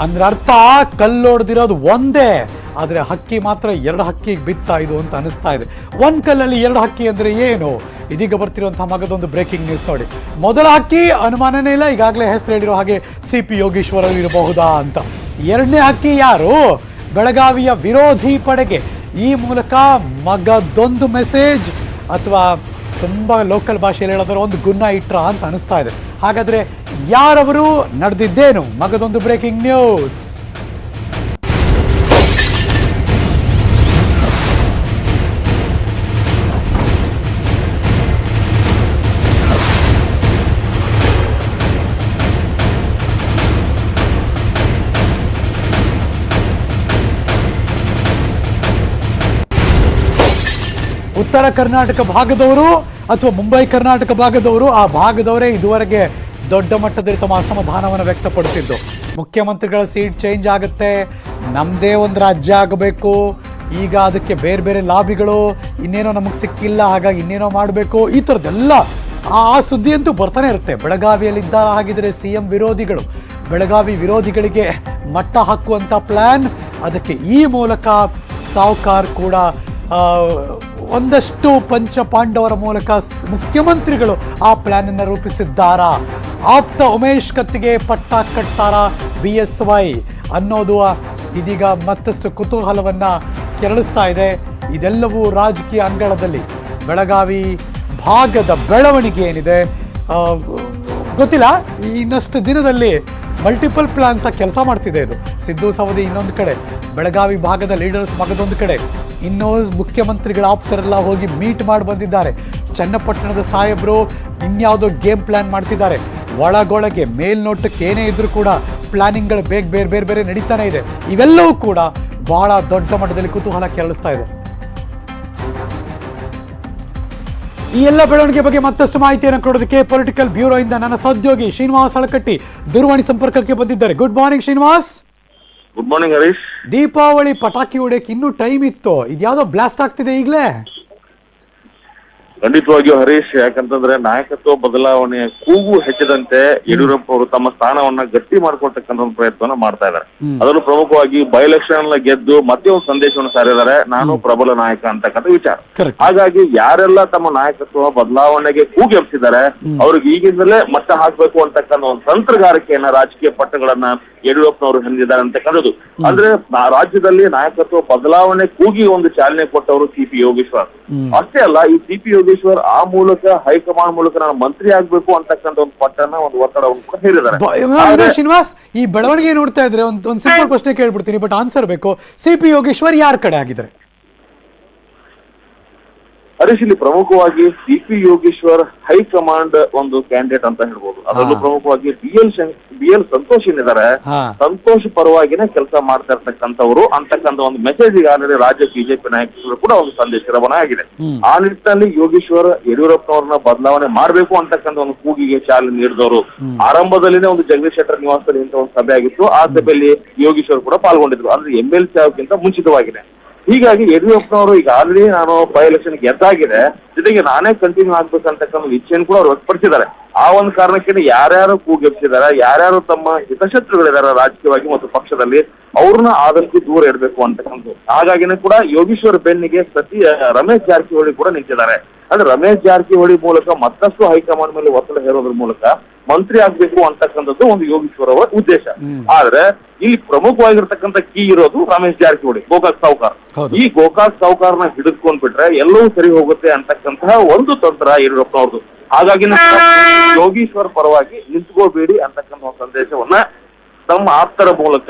ಅಂದ್ರೆ ಅರ್ಥ ಕಲ್ಲೊಡ್ದಿರೋದು ಒಂದೇ, ಆದರೆ ಹಕ್ಕಿ ಮಾತ್ರ 2 ಹಕ್ಕಿಗೆ ಬಿತ್ತಾ ಇದು ಅಂತ ಅನಿಸ್ತಾ ಇದೆ. ಒಂದು ಕಲ್ಲಲ್ಲಿ 2 ಹಕ್ಕಿ ಅಂದರೆ ಏನು? ಇದೀಗ ಬರ್ತಿರುವಂತಹ ಮಗದೊಂದು ಬ್ರೇಕಿಂಗ್ ನ್ಯೂಸ್ ನೋಡಿ. ಮೊದಲ ಹಕ್ಕಿ ಅನುಮಾನನೇ ಇಲ್ಲ, ಈಗಾಗಲೇ ಹೆಸರು ಹೇಳಿರೋ ಹಾಗೆ CP ಯೋಗೇಶ್ವರ ಇರಬಹುದಾ ಅಂತ. 2ನೇ ಹಕ್ಕಿ ಯಾರು? ಬೆಳಗಾವಿಯ ವಿರೋಧಿ ಪಡೆಗೆ ಈ ಮೂಲಕ ಮಗದೊಂದು ಮೆಸೇಜ್ ಅಥವಾ ತುಂಬ ಲೋಕಲ್ ಭಾಷೆಯಲ್ಲಿ ಹೇಳೋದ್ರೆ ಒಂದು ಗುನ್ನ ಇಟ್ರ ಅಂತ ಅನಿಸ್ತಾ ಇದೆ. ಹಾಗಾದ್ರೆ ಯಾರವರು, ನಡೆದಿದ್ದೇನು? ಮಗದೊಂದು ಬ್ರೇಕಿಂಗ್ ನ್ಯೂಸ್. ಉತ್ತರ ಕರ್ನಾಟಕ ಭಾಗದವರು ಅಥವಾ ಮುಂಬೈ ಕರ್ನಾಟಕ ಭಾಗದವರು, ಆ ಭಾಗದವರೇ ಇದುವರೆಗೆ ದೊಡ್ಡ ಮಟ್ಟದಲ್ಲಿ ತಮ್ಮ ಅಸಮಾಧಾನವನ್ನು ವ್ಯಕ್ತಪಡಿಸಿದ್ದು. ಮುಖ್ಯಮಂತ್ರಿಗಳ ಸೀಟ್ ಚೇಂಜ್ ಆಗುತ್ತೆ, ನಮ್ಮದೇ ಒಂದು ರಾಜ್ಯ ಆಗಬೇಕು, ಈಗ ಅದಕ್ಕೆ ಬೇರೆ ಬೇರೆ ಲಾಬಿಗಳು, ಇನ್ನೇನೋ ನಮಗೆ ಸಿಕ್ಕಿಲ್ಲ ಹಾಗಾಗಿ ಇನ್ನೇನೋ ಮಾಡಬೇಕು, ಈ ಥರದ್ದೆಲ್ಲ ಆ ಸುದ್ದಿ ಅಂತೂ ಬರ್ತಾನೆ ಇರುತ್ತೆ. ಬೆಳಗಾವಿಯಲ್ಲಿದ್ದ ಹಾಗಿದ್ರೆ CM ವಿರೋಧಿಗಳು, ಬೆಳಗಾವಿ ವಿರೋಧಿಗಳಿಗೆ ಮಟ್ಟ ಹಾಕುವಂಥ ಪ್ಲ್ಯಾನ್, ಅದಕ್ಕೆ ಈ ಮೂಲಕ ಸಾಹುಕಾರ್ ಕೂಡ ಒಂದಷ್ಟು ಪಂಚ ಪಾಂಡವರ ಮೂಲಕ ಮುಖ್ಯಮಂತ್ರಿಗಳು ಆ ಪ್ಲ್ಯಾನನ್ನು ರೂಪಿಸಿದ್ದಾರಾ? ಆಪ್ತ ಉಮೇಶ್ ಕತ್ತಿಗೆ ಪಟ್ಟ ಕಟ್ತಾರಾ BSY ಅನ್ನೋದು ಇದೀಗ ಮತ್ತಷ್ಟು ಕುತೂಹಲವನ್ನು ಕೆರಳಿಸ್ತಾ ಇದೆ. ಇದೆಲ್ಲವೂ ರಾಜಕೀಯ ಅಂಗಳದಲ್ಲಿ ಬೆಳಗಾವಿ ಭಾಗದ ಬೆಳವಣಿಗೆ ಏನಿದೆ ಗೊತ್ತಿಲ್ಲ. ಇನ್ನಷ್ಟು ದಿನದಲ್ಲಿ ಮಲ್ಟಿಪಲ್ ಪ್ಲಾನ್ಸ್ ಕೆಲಸ ಮಾಡ್ತಿದೆ ಇದು. ಸಿದ್ದು ಸವದಿ ಇನ್ನೊಂದು ಕಡೆ, ಬೆಳಗಾವಿ ಭಾಗದ ಲೀಡರ್ಸ್ ಮಗದೊಂದು ಕಡೆ, ಇನ್ನೂ ಮುಖ್ಯಮಂತ್ರಿಗಳ ಆಪ್ತರೆಲ್ಲ ಹೋಗಿ ಮೀಟ್ ಮಾಡಿ ಬಂದಿದ್ದಾರೆ. ಚನ್ನಪಟ್ಟಣದ ಸಾಹೇಬರು ಇನ್ಯಾವುದೋ ಗೇಮ್ ಪ್ಲ್ಯಾನ್ ಮಾಡ್ತಿದ್ದಾರೆ. ಒಳಗೊಳಗೆ ಮೇಲ್ನೋಟಕ್ಕೆ ಏನೇ ಇದ್ರೂ ಕೂಡ ಪ್ಲಾನಿಂಗ್ಗಳು ಬೇರೆ ಬೇರೆ ನಡೀತಾನೆ ಇದೆ. ಇವೆಲ್ಲವೂ ಕೂಡ ಬಹಳ ದೊಡ್ಡ ಮಟ್ಟದಲ್ಲಿ ಕುತೂಹಲ ಕೆರಳಿಸ್ತಾ ಇದೆ. ಈ ಎಲ್ಲ ಬೆಳವಣಿಗೆ ಬಗ್ಗೆ ಮತ್ತಷ್ಟು ಮಾಹಿತಿಯನ್ನು ಕೊಡೋದಕ್ಕೆ ಪೊಲಿಟಿಕಲ್ ಬ್ಯೂರೋ ಇಂದ ನನ್ನ ಸಹೋದ್ಯೋಗಿ ಶ್ರೀನಿವಾಸ್ ಹಳಕಟ್ಟಿ ದೂರವಾಣಿ ಸಂಪರ್ಕಕ್ಕೆ ಬಂದಿದ್ದಾರೆ. Good morning Srinivas. Good morning Harish. Deepavali ಪಟಾಕಿ ಹೊಡೆಯಕ್ಕೆ ಇನ್ನೂ ಟೈಮ್ ಇತ್ತು, ಇದ್ಯಾವುದೋ ಬ್ಲಾಸ್ಟ್ ಆಗ್ತಿದೆ ಈಗಲೇ. ಖಂಡಿತವಾಗಿಯೂ ಹರೀಶ್, ಯಾಕಂತಂದ್ರೆ ನಾಯಕತ್ವ ಬದಲಾವಣೆಯ ಕೂಗು ಹೆಚ್ಚದಂತೆ ಯಡಿಯೂರಪ್ಪ ಅವರು ತಮ್ಮ ಸ್ಥಾನವನ್ನ ಗಟ್ಟಿ ಮಾಡ್ಕೊಳ್ತಕ್ಕಂಥ ಒಂದು ಪ್ರಯತ್ನವನ್ನ ಮಾಡ್ತಾ ಇದ್ದಾರೆ. ಅದರಲ್ಲೂ ಪ್ರಮುಖವಾಗಿ ಬೈ ಎಲೆಕ್ಷನ್ ಗೆದ್ದು ಮತ್ತೆ ಒಂದು ಸಂದೇಶವನ್ನು ಸಾರಿದ್ದಾರೆ, ನಾನು ಪ್ರಬಲ ನಾಯಕ ಅಂತಕ್ಕಂಥ ವಿಚಾರ. ಹಾಗಾಗಿ ಯಾರೆಲ್ಲ ತಮ್ಮ ನಾಯಕತ್ವ ಬದಲಾವಣೆಗೆ ಕೂಗು ಎಬ್ಸಿದ್ದಾರೆ ಅವ್ರಿಗೆ ಈಗಿಂದಲೇ ಮಟ್ಟ ಹಾಕ್ಬೇಕು ಅಂತಕ್ಕಂಥ ಒಂದು ತಂತ್ರಗಾರಿಕೆಯನ್ನ ರಾಜಕೀಯ ಪಟ್ಟಗಳನ್ನ ಯಡಿಯೂರಪ್ಪನವರು ಹೊಂದಿದ್ದಾರೆ ಅಂತಕ್ಕಂಥದ್ದು. ಅಂದ್ರೆ ರಾಜ್ಯದಲ್ಲಿ ನಾಯಕತ್ವ ಬದಲಾವಣೆ ಕೂಗಿ ಒಂದು ಚಾಲನೆ ಕೊಟ್ಟವರು ಸಿ.ಪಿ. ಯೋಗೇಶ್ವರ್. ಅಷ್ಟೇ ಅಲ್ಲ, ಈ ಸಿ.ಪಿ. ಯೋಗೇಶ್ವರ್ ಆ ಮೂಲಕ ಹೈಕಮಾಂಡ್ ಮೂಲಕ ನಾನು ಮಂತ್ರಿ ಆಗ್ಬೇಕು ಅಂತಕ್ಕಂಥ ಒಂದು ಪಟ್ಟನ ಒಂದು ಒತ್ತಡವನ್ನು ಕೂಡ ಹೇರಿದ್ದಾರೆ. ಶ್ರೀನಿವಾಸ್, ಈ ಬೆಳವಣಿಗೆ ನೋಡ್ತಾ ಇದ್ರೆ ಒಂದು ಸಿಂಪಲ್ ಪ್ರಶ್ನೆ ಕೇಳ್ಬಿಡ್ತೀನಿ, ಬಟ್ ಆನ್ಸರ್ ಬೇಕು. ಸಿ.ಪಿ. ಯೋಗೇಶ್ವರ್ ಯಾರ ಕಡೆ ಆಗಿದ್ದಾರೆ? ಹರೀಶ್, ಇಲ್ಲಿ ಪ್ರಮುಖವಾಗಿ ಸಿ.ಪಿ. ಯೋಗೇಶ್ವರ್ ಹೈಕಮಾಂಡ್ ಒಂದು ಕ್ಯಾಂಡಿಡೇಟ್ ಅಂತ ಹೇಳ್ಬೋದು. ಅದರಲ್ಲೂ ಪ್ರಮುಖವಾಗಿ ಬಿ ಎಲ್ ಸಂತೋಷ್ ಏನಿದ್ದಾರೆ, ಸಂತೋಷ್ ಪರವಾಗಿನೇ ಕೆಲಸ ಮಾಡ್ತಾ ಇರ್ತಕ್ಕಂಥವ್ರು ಅಂತಕ್ಕಂಥ ಒಂದು ಮೆಸೇಜ್ ಈಗಾಗಲೇ ರಾಜ್ಯ ಬಿಜೆಪಿ ನಾಯಕರು ಕೂಡ ಒಂದು ಸಂದೇಶ ರವಾನೆ ಆಗಿದೆ. ಆ ನಿಟ್ಟಿನಲ್ಲಿ ಯೋಗೇಶ್ವರ್ ಯಡಿಯೂರಪ್ಪನವ್ರನ್ನ ಬದಲಾವಣೆ ಮಾಡ್ಬೇಕು ಅಂತಕ್ಕಂಥ ಒಂದು ಕೂಗಿಗೆ ಚಾಲನೆ ನೀಡಿದವರು. ಆರಂಭದಲ್ಲಿನೇ ಒಂದು ಜಗದೀಶ್ ಶೆಟ್ಟರ್ ನಿವಾಸದಲ್ಲಿ ಇಂಥ ಒಂದು ಸಭೆ ಆಗಿತ್ತು. ಆ ಸಭೆಯಲ್ಲಿ ಯೋಗೇಶ್ವರ್ ಕೂಡ ಪಾಲ್ಗೊಂಡಿದ್ರು, ಅಂದ್ರೆ MLC ಆಗೋಕ್ಕಿಂತ ಮುಂಚಿತವಾಗಿದೆ. ಹೀಗಾಗಿ ಯಡಿಯೂರಪ್ಪನವರು ಈಗ ಆಲ್ರೆಡಿ ನಾನು ಬೈ ಎಲೆಕ್ಷನ್ ಗೆದ್ದಾಗಿದೆ, ಜೊತೆಗೆ ನಾನೇ ಕಂಟಿನ್ಯೂ ಆಗ್ಬೇಕಂತಕ್ಕಂಥ ಇಚ್ಛೆಯನ್ನು ಕೂಡ ಅವ್ರು ವ್ಯಕ್ತಪಡಿಸಿದ್ದಾರೆ. ಆ ಒಂದು ಕಾರಣಕ್ಕೆ ಯಾರ್ಯಾರು ಕೂಗೆಬ್ಸಿದ್ದಾರೆ, ಯಾರ್ಯಾರು ತಮ್ಮ ಹಿತಶತ್ರುಗಳಿದ್ದಾರೆ ರಾಜಕೀಯವಾಗಿ ಮತ್ತು ಪಕ್ಷದಲ್ಲಿ, ಅವ್ರನ್ನ ಆದಷ್ಟು ದೂರ ಇಡಬೇಕು ಅಂತಕ್ಕಂಥದ್ದು. ಹಾಗಾಗಿನೇ ಕೂಡ ಯೋಗೇಶ್ವರ್ ಬೆನ್ನಿಗೆ ರಮೇಶ್ ಜಾರಕಿಹೊಳಿ ಕೂಡ ನಿಂತಿದ್ದಾರೆ. ಅಂದ್ರೆ ರಮೇಶ್ ಜಾರಕಿಹೊಳಿ ಮೂಲಕ ಮತ್ತಷ್ಟು ಹೈಕಮಾಂಡ್ ಮೇಲೆ ಒತ್ತಡ ಹೇರೋದ್ರ ಮೂಲಕ ಮಂತ್ರಿ ಆಗ್ಬೇಕು ಅಂತಕ್ಕಂಥದ್ದು ಒಂದು ಯೋಗೇಶ್ವರ್ ಅವರ ಉದ್ದೇಶ. ಆದ್ರೆ ಇಲ್ಲಿ ಪ್ರಮುಖವಾಗಿರ್ತಕ್ಕಂಥ ಕೀ ಇರೋದು ರಮೇಶ್ ಜಾರಕಿಹೊಳಿ, ಗೋಕಾಕ್ ಸಾವ್ಕಾರ್. ಈ ಗೋಕಾಕ್ ಸಾವ್ಕಾರ್ನ ಹಿಡಿದುಕೊಂಡ್ಬಿಟ್ರೆ ಎಲ್ಲವೂ ಸರಿ ಹೋಗುತ್ತೆ ಅಂತಕ್ಕಂತಹ ಒಂದು ತಂತ್ರ ಯಡಿಯೂರಪ್ಪನವ್ರದ್ದು. ಹಾಗಾಗಿ ಯೋಗೀಶ್ವರ್ ಪರವಾಗಿ ನಿಂತ್ಕೋಬೇಡಿ ಅಂತಕ್ಕಂಥ ಒಂದು ಸಂದೇಶವನ್ನ ತಮ್ಮ ಆಪ್ತರ ಮೂಲಕ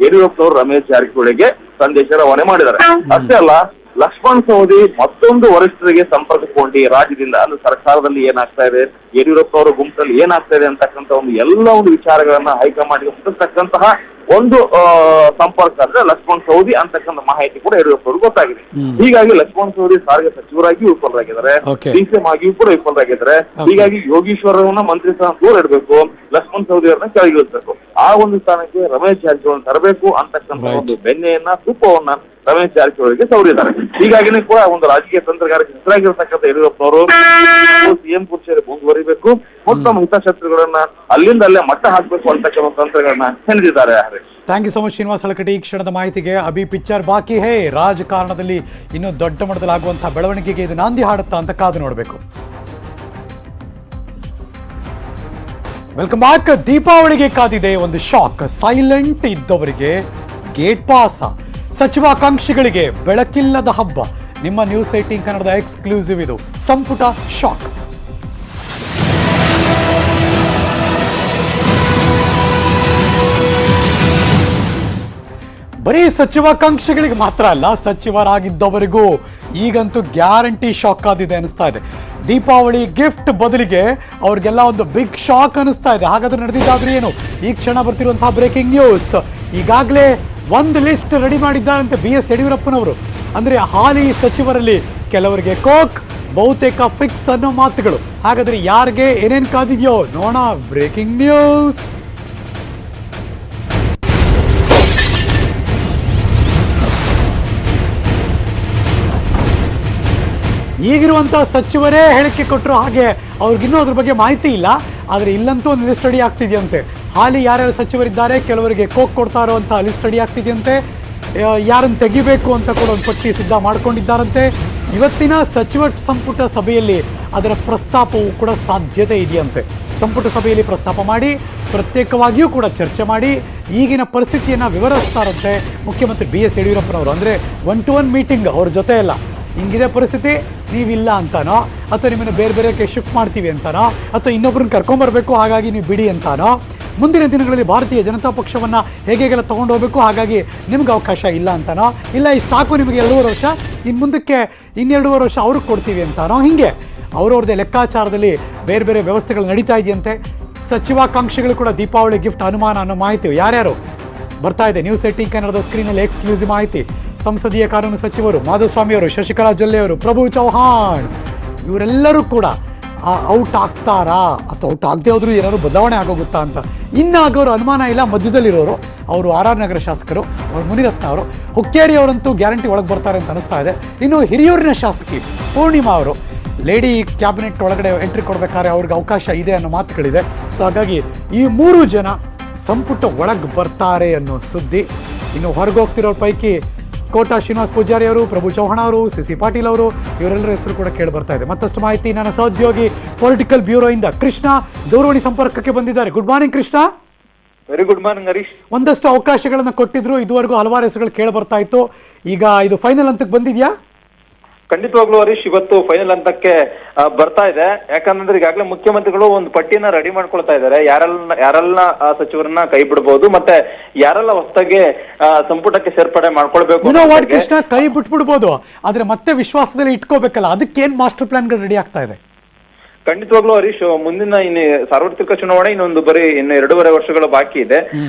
ಯಡಿಯೂರಪ್ಪನವರು ರಮೇಶ್ ಜಾರಕಿಹೊಳಿಗೆ ಸಂದೇಶ ರವಾನೆ ಮಾಡಿದ್ದಾರೆ. ಅಷ್ಟೇ ಅಲ್ಲ, ಲಕ್ಷ್ಮಣ್ ಸವದಿ ಮತ್ತೊಂದು ವರಿಷ್ಠರಿಗೆ ಸಂಪರ್ಕಗೊಂಡು ರಾಜ್ಯದಿಂದ ಅಂದ್ರೆ ಸರ್ಕಾರದಲ್ಲಿ ಏನಾಗ್ತಾ ಇದೆ, ಯಡಿಯೂರಪ್ಪ ಅವರ ಗುಂಪಲ್ಲಿ ಏನಾಗ್ತಾ ಇದೆ ಅಂತಕ್ಕಂಥ ಒಂದು ಎಲ್ಲ ಒಂದು ವಿಚಾರಗಳನ್ನ ಹೈಕಮಾಂಡ್ಗೆ ಮುಟ್ಟಿಸ್ತಕ್ಕಂತಹ ಒಂದು ಸಂಪರ್ಕ ಅಂದ್ರೆ ಲಕ್ಷ್ಮಣ್ ಸವದಿ ಅಂತಕ್ಕಂಥ ಮಾಹಿತಿ ಕೂಡ ಯಡಿಯೂರಪ್ಪ ಅವ್ರಿಗೆ ಗೊತ್ತಾಗಿದೆ. ಹೀಗಾಗಿ ಲಕ್ಷ್ಮಣ್ ಸವದಿ ಸಾರಿಗೆ ಸಚಿವರಾಗಿಯೂ ವಿಫಲರಾಗಿದ್ದಾರೆ, ಡಿಸಿಎಂ ಆಗಿಯೂ ಕೂಡ ವಿಫಲರಾಗಿದ್ದಾರೆ. ಹೀಗಾಗಿ ಯೋಗೀಶ್ವರವನ್ನ ಮಂತ್ರಿ ಸ್ಥಾನ ದೂರ ಇಡಬೇಕು, ಲಕ್ಷ್ಮಣ್ ಸವದಿ ಅವರನ್ನ ಕೆಳಗಿಳಿಸಬೇಕು, ಆ ಒಂದು ಸ್ಥಾನಕ್ಕೆ ರಮೇಶ್ ಜಾರಕಿಹೊಳಿ ತರಬೇಕು ಅಂತಕ್ಕಂಥ ಒಂದು ಬೆಣ್ಣೆಯನ್ನ ತುಪ್ಪವನ್ನ ರಮೇಶ್ ಜಾರಕಿಹೊಳಿಗೆ ಸವರಿದ್ದಾರೆ. ಹೀಗಾಗಿನೇ ಕೂಡ ಒಂದು ರಾಜಕೀಯ ತಂತ್ರಗಾರಿಕೆ ಹೆಸರಾಗಿರ್ತಕ್ಕಂಥ ಯಡಿಯೂರಪ್ಪನವರು ಸಿಎಂ ಕುರ್ಚಿಯಲ್ಲಿ ಮುಂದುವರಿಬೇಕು ಮತ್ತು ನಮ್ಮ ಹಿತಶತ್ರುಗಳನ್ನ ಅಲ್ಲಿಂದ ಅಲ್ಲೇ ಮಟ್ಟ ಹಾಕಬೇಕು ಅಂತಕ್ಕಂಥ ತಂತ್ರಗಳನ್ನ ಹೆಣೆದಿದ್ದಾರೆ. Thank you so much Srinivas Halakatti ಈ ಕ್ಷಣದ ಮಾಹಿತಿಗೆ. ಅಭಿ ಪಿಕ್ಚರ್ ಬಾಕಿ ಹೇ, ರಾಜಕಾರಣದಲ್ಲಿ ಇನ್ನೂ ದೊಡ್ಡ ಮಟ್ಟದಲ್ಲಿ ಆಗುವಂತಹ ಬೆಳವಣಿಗೆಗೆ ಇದು ನಾಂದಿ ಹಾಡುತ್ತಾ ಅಂತ ಕಾದು ನೋಡಬೇಕು. Welcome back. ದೀಪಾವಳಿಗೆ ಕಾದಿದೆ ಒಂದು ಶಾಕ್. ಸೈಲೆಂಟ್ ಇದ್ದವರಿಗೆ ಗೇಟ್ ಪಾಸ್, ಸಚಿವಾಕಾಂಕ್ಷಿಗಳಿಗೆ ಬೆಳಕಿಲ್ಲದ ಹಬ್ಬ. ನಿಮ್ಮ ನ್ಯೂಸ್ 18 ಕನ್ನಡದ ಎಕ್ಸ್ಕ್ಲೂಸಿವ್ ಇದು, ಸಂಪುಟ ಶಾಕ್. ಬರೀ ಸಚಿವಾಕಾಂಕ್ಷಿಗಳಿಗೆ ಮಾತ್ರ ಅಲ್ಲ, ಸಚಿವರಾಗಿದ್ದವರಿಗೂ ಈಗಂತೂ ಗ್ಯಾರಂಟಿ ಶಾಕ್ ಆದಿದೆ ಅನಿಸ್ತಾ ಇದೆ. ದೀಪಾವಳಿ ಗಿಫ್ಟ್ ಬದಲಿಗೆ ಅವ್ರಿಗೆಲ್ಲ ಒಂದು ಬಿಗ್ ಶಾಕ್ ಅನಿಸ್ತಾ ಇದೆ. ಹಾಗಾದ್ರೆ ನಡೆದಿದ್ದಾದ್ರೆ ಏನು? ಈ ಕ್ಷಣ ಬರ್ತಿರುವಂತಹ ಬ್ರೇಕಿಂಗ್ ನ್ಯೂಸ್. ಈಗಾಗಲೇ ಒಂದು ಲಿಸ್ಟ್ ರೆಡಿ ಮಾಡಿದ್ದಾರಂತೆ BS ಯಡಿಯೂರಪ್ಪನವರು. ಅಂದ್ರೆ ಹಾಲಿ ಸಚಿವರಲ್ಲಿ ಕೆಲವರಿಗೆ ಕೋಕ್, ಬಹುತೇಕ ಫಿಕ್ಸ್ ಅನ್ನೋ ಮಾತುಗಳು. ಹಾಗಾದ್ರೆ ಯಾರಿಗೆ ಏನೇನ್ ಕಾದಿದೆಯೋ ನೋಡೋಣ. Breaking news. ಈಗಿರುವಂತಹ ಸಚಿವರೇ ಹೇಳಿಕೆ ಕೊಟ್ಟರು, ಹಾಗೆ ಅವ್ರಿಗಿನ್ನೂ ಅದ್ರ ಬಗ್ಗೆ ಮಾಹಿತಿ ಇಲ್ಲ. ಆದರೆ ಇಲ್ಲಂತೂ ಒಂದು ಲಿಸ್ಟ್ ರೆಡಿ ಆಗ್ತಿದೆಯಂತೆ. ಹಾಲಿ ಯಾರ್ಯಾರು ಸಚಿವರಿದ್ದಾರೆ ಕೆಲವರಿಗೆ ಕೋಕ್ ಕೊಡ್ತಾರೋ ಅಂತ ಲಿಸ್ಟ್ ರೆಡಿ ಆಗ್ತಿದೆಯಂತೆ. ಯಾರನ್ನು ತೆಗಿಬೇಕು ಅಂತ ಕೂಡ ಒಂದು ಪಟ್ಟಿ ಸಿದ್ಧ ಮಾಡ್ಕೊಂಡಿದ್ದಾರಂತೆ. ಇವತ್ತಿನ ಸಚಿವ ಸಂಪುಟ ಸಭೆಯಲ್ಲಿ ಅದರ ಪ್ರಸ್ತಾಪವೂ ಕೂಡ ಸಾಧ್ಯತೆ ಇದೆಯಂತೆ. ಸಂಪುಟ ಸಭೆಯಲ್ಲಿ ಪ್ರಸ್ತಾಪ ಮಾಡಿ ಪ್ರತ್ಯೇಕವಾಗಿಯೂ ಕೂಡ ಚರ್ಚೆ ಮಾಡಿ ಈಗಿನ ಪರಿಸ್ಥಿತಿಯನ್ನು ವಿವರಿಸ್ತಾರಂತೆ ಮುಖ್ಯಮಂತ್ರಿ BS ಯಡಿಯೂರಪ್ಪನವರು. ಅಂದರೆ 1-to-1 ಮೀಟಿಂಗ್ ಅವ್ರ ಜೊತೆ ಎಲ್ಲ. ಹಿಂಗಿದೆ ಪರಿಸ್ಥಿತಿ, ನೀವಿಲ್ಲ ಅಂತಾನೋ, ಅಥವಾ ನಿಮ್ಮನ್ನು ಬೇರೆ ಬೇರೆಕ್ಕೆ ಶಿಫ್ಟ್ ಮಾಡ್ತೀವಿ ಅಂತಾನೋ, ಅಥವಾ ಇನ್ನೊಬ್ಬರನ್ನ ಕರ್ಕೊಂಬರ್ಬೇಕು ಹಾಗಾಗಿ ನೀವು ಬಿಡಿ ಅಂತಾನೋ, ಮುಂದಿನ ದಿನಗಳಲ್ಲಿ ಭಾರತೀಯ ಜನತಾ ಪಕ್ಷವನ್ನು ಹೇಗೆಲ್ಲ ತೊಗೊಂಡು ಹೋಗಬೇಕು ಹಾಗಾಗಿ ನಿಮ್ಗೆ ಅವಕಾಶ ಇಲ್ಲ ಅಂತಾನೋ, ಇಲ್ಲ ಈ ಸಾಕು ನಿಮಗೆ 2.5 ವರ್ಷ, ಇನ್ನು ಮುಂದಕ್ಕೆ 2.5 ವರ್ಷ ಅವ್ರಿಗೆ ಕೊಡ್ತೀವಿ ಅಂತಾನೋ, ಹೀಗೆ ಅವ್ರವ್ರದ್ದೇ ಲೆಕ್ಕಾಚಾರದಲ್ಲಿ ಬೇರೆ ಬೇರೆ ವ್ಯವಸ್ಥೆಗಳು ನಡೀತಾ ಇದೆಯಂತೆ. ಸಚಿವಾಕಾಂಕ್ಷಿಗಳು ಕೂಡ ದೀಪಾವಳಿ ಗಿಫ್ಟ್ ಅನುಮಾನ ಅನ್ನೋ ಮಾಹಿತಿ ಯಾರ್ಯಾರು ಬರ್ತಾ ಇದೆ. ನ್ಯೂಸ್ 18 ಕನ್ನಡದ ಸ್ಕ್ರೀನಲ್ಲಿ ಎಕ್ಸ್ಕ್ಲೂಸಿವ್ ಮಾಹಿತಿ. ಸಂಸದೀಯ ಕಾನೂನು ಸಚಿವರು ಮಾಧುಸ್ವಾಮಿ ಅವರು, ಶಶಿಕಲಾ ಜೊಲ್ಲೆ ಅವರು, ಪ್ರಭು ಚೌಹಾಣ್ ಇವರೆಲ್ಲರೂ ಕೂಡ ಔಟ್ ಆಗ್ತಾರಾ ಅಥವಾ ಔಟ್ ಆಗದೆ ಹೋದ್ರು ಏನಾದ್ರು ಬದಲಾವಣೆ ಆಗೋಗುತ್ತಾ ಅಂತ ಇನ್ನಾಗೋರು ಅನುಮಾನ ಇಲ್ಲ. ಮಧ್ಯದಲ್ಲಿರೋರು ಅವರು RR ನಗರ ಶಾಸಕರು, ಅವರು ಮುನಿರತ್ನ ಅವರು, ಹುಕ್ಕೇರಿ ಅವರಂತೂ ಗ್ಯಾರಂಟಿ ಒಳಗೆ ಬರ್ತಾರೆ ಅಂತ ಅನಿಸ್ತಾ ಇದೆ. ಇನ್ನು ಹಿರಿಯೂರಿನ ಶಾಸಕಿ ಪೂರ್ಣಿಮಾ ಅವರು, ಲೇಡಿ ಕ್ಯಾಬಿನೆಟ್ ಒಳಗಡೆ ಎಂಟ್ರಿ ಕೊಡಬೇಕಾದ್ರೆ ಅವ್ರಿಗೆ ಅವಕಾಶ ಇದೆ ಅನ್ನೋ ಮಾತುಗಳಿದೆ. ಸೊ ಹಾಗಾಗಿ ಈ 3 ಜನ ಸಂಪುಟ ಒಳಗೆ ಬರ್ತಾರೆ ಅನ್ನೋ ಸುದ್ದಿ. ಇನ್ನು ಹೊರಗೆ ಹೋಗ್ತಿರೋರ ಪೈಕಿ ಕೋಟಾ ಶ್ರೀನಿವಾಸ್ ಪೂಜಾರಿ ಅವರು, ಪ್ರಭು ಚೌಹಾಣ್ ಅವರು, ಸಿ ಪಾಟೀಲ್ ಅವರು, ಇವರೆಲ್ಲರ ಹೆಸರು ಕೂಡ ಕೇಳಿ ಬರ್ತಾ ಇದೆ. ಮತ್ತಷ್ಟು ಮಾಹಿತಿ ನನ್ನ ಸಹೋದ್ಯೋಗಿ ಪೊಲಿಟಿಕಲ್ ಬ್ಯೂರೋ ಇಂದ ಕೃಷ್ಣ ದೂರವಾಣಿ ಸಂಪರ್ಕಕ್ಕೆ ಬಂದಿದ್ದಾರೆ. Good morning Krishna. Very good morning Harish. ಒಂದಷ್ಟು ಅವಕಾಶಗಳನ್ನು ಕೊಟ್ಟಿದ್ರು, ಇದುವರೆಗೂ ಹಲವಾರು ಹೆಸರುಗಳು ಕೇಳಿ ಬರ್ತಾ ಇತ್ತು. ಈಗ ಇದು ಫೈನಲ್ ಹಂತಕ್ಕೆ ಬಂದಿದ್ಯಾ? ಖಂಡಿತವಾಗ್ಲೂ ಹರೀಶ್, ಇವತ್ತು ಫೈನಲ್ ಹಂತಕ್ಕೆ ಬರ್ತಾ ಇದೆ. ಯಾಕಂದ್ರೆ ಈಗಾಗಲೇ ಮುಖ್ಯಮಂತ್ರಿಗಳು ಒಂದು ಪಟ್ಟಿನ ರೆಡಿ ಮಾಡ್ಕೊಳ್ತಾ ಇದ್ದಾರೆ. ಯಾರೆಲ್ಲ ಸಚಿವರನ್ನ ಕೈ ಬಿಡಬಹುದು, ಮತ್ತೆ ಯಾರೆಲ್ಲ ಹೊಸದಾಗಿ ಸಂಪುಟಕ್ಕೆ ಸೇರ್ಪಡೆ ಮಾಡ್ಕೊಳ್ಬೇಕು. ಕೃಷ್ಣ, ಕೈ ಬಿಟ್ಬಿಡ್ಬೋದು, ಆದ್ರೆ ಮತ್ತೆ ವಿಶ್ವಾಸದಲ್ಲಿ ಇಟ್ಕೋಬೇಕಲ್ಲ, ಅದಕ್ಕೇನ್ ಮಾಸ್ಟರ್ ಪ್ಲಾನ್ಗಳು ರೆಡಿ ಆಗ್ತಾ ಇದೆ? ಖಂಡಿತವಾಗ್ಲೂ ಹರೀಶ್, ಮುಂದಿನ ಇನ್ನು ಸಾರ್ವತ್ರಿಕ ಚುನಾವಣೆ ಇನ್ನೊಂದು ಇನ್ನು 2.5 ವರ್ಷಗಳು ಬಾಕಿ ಇದೆ.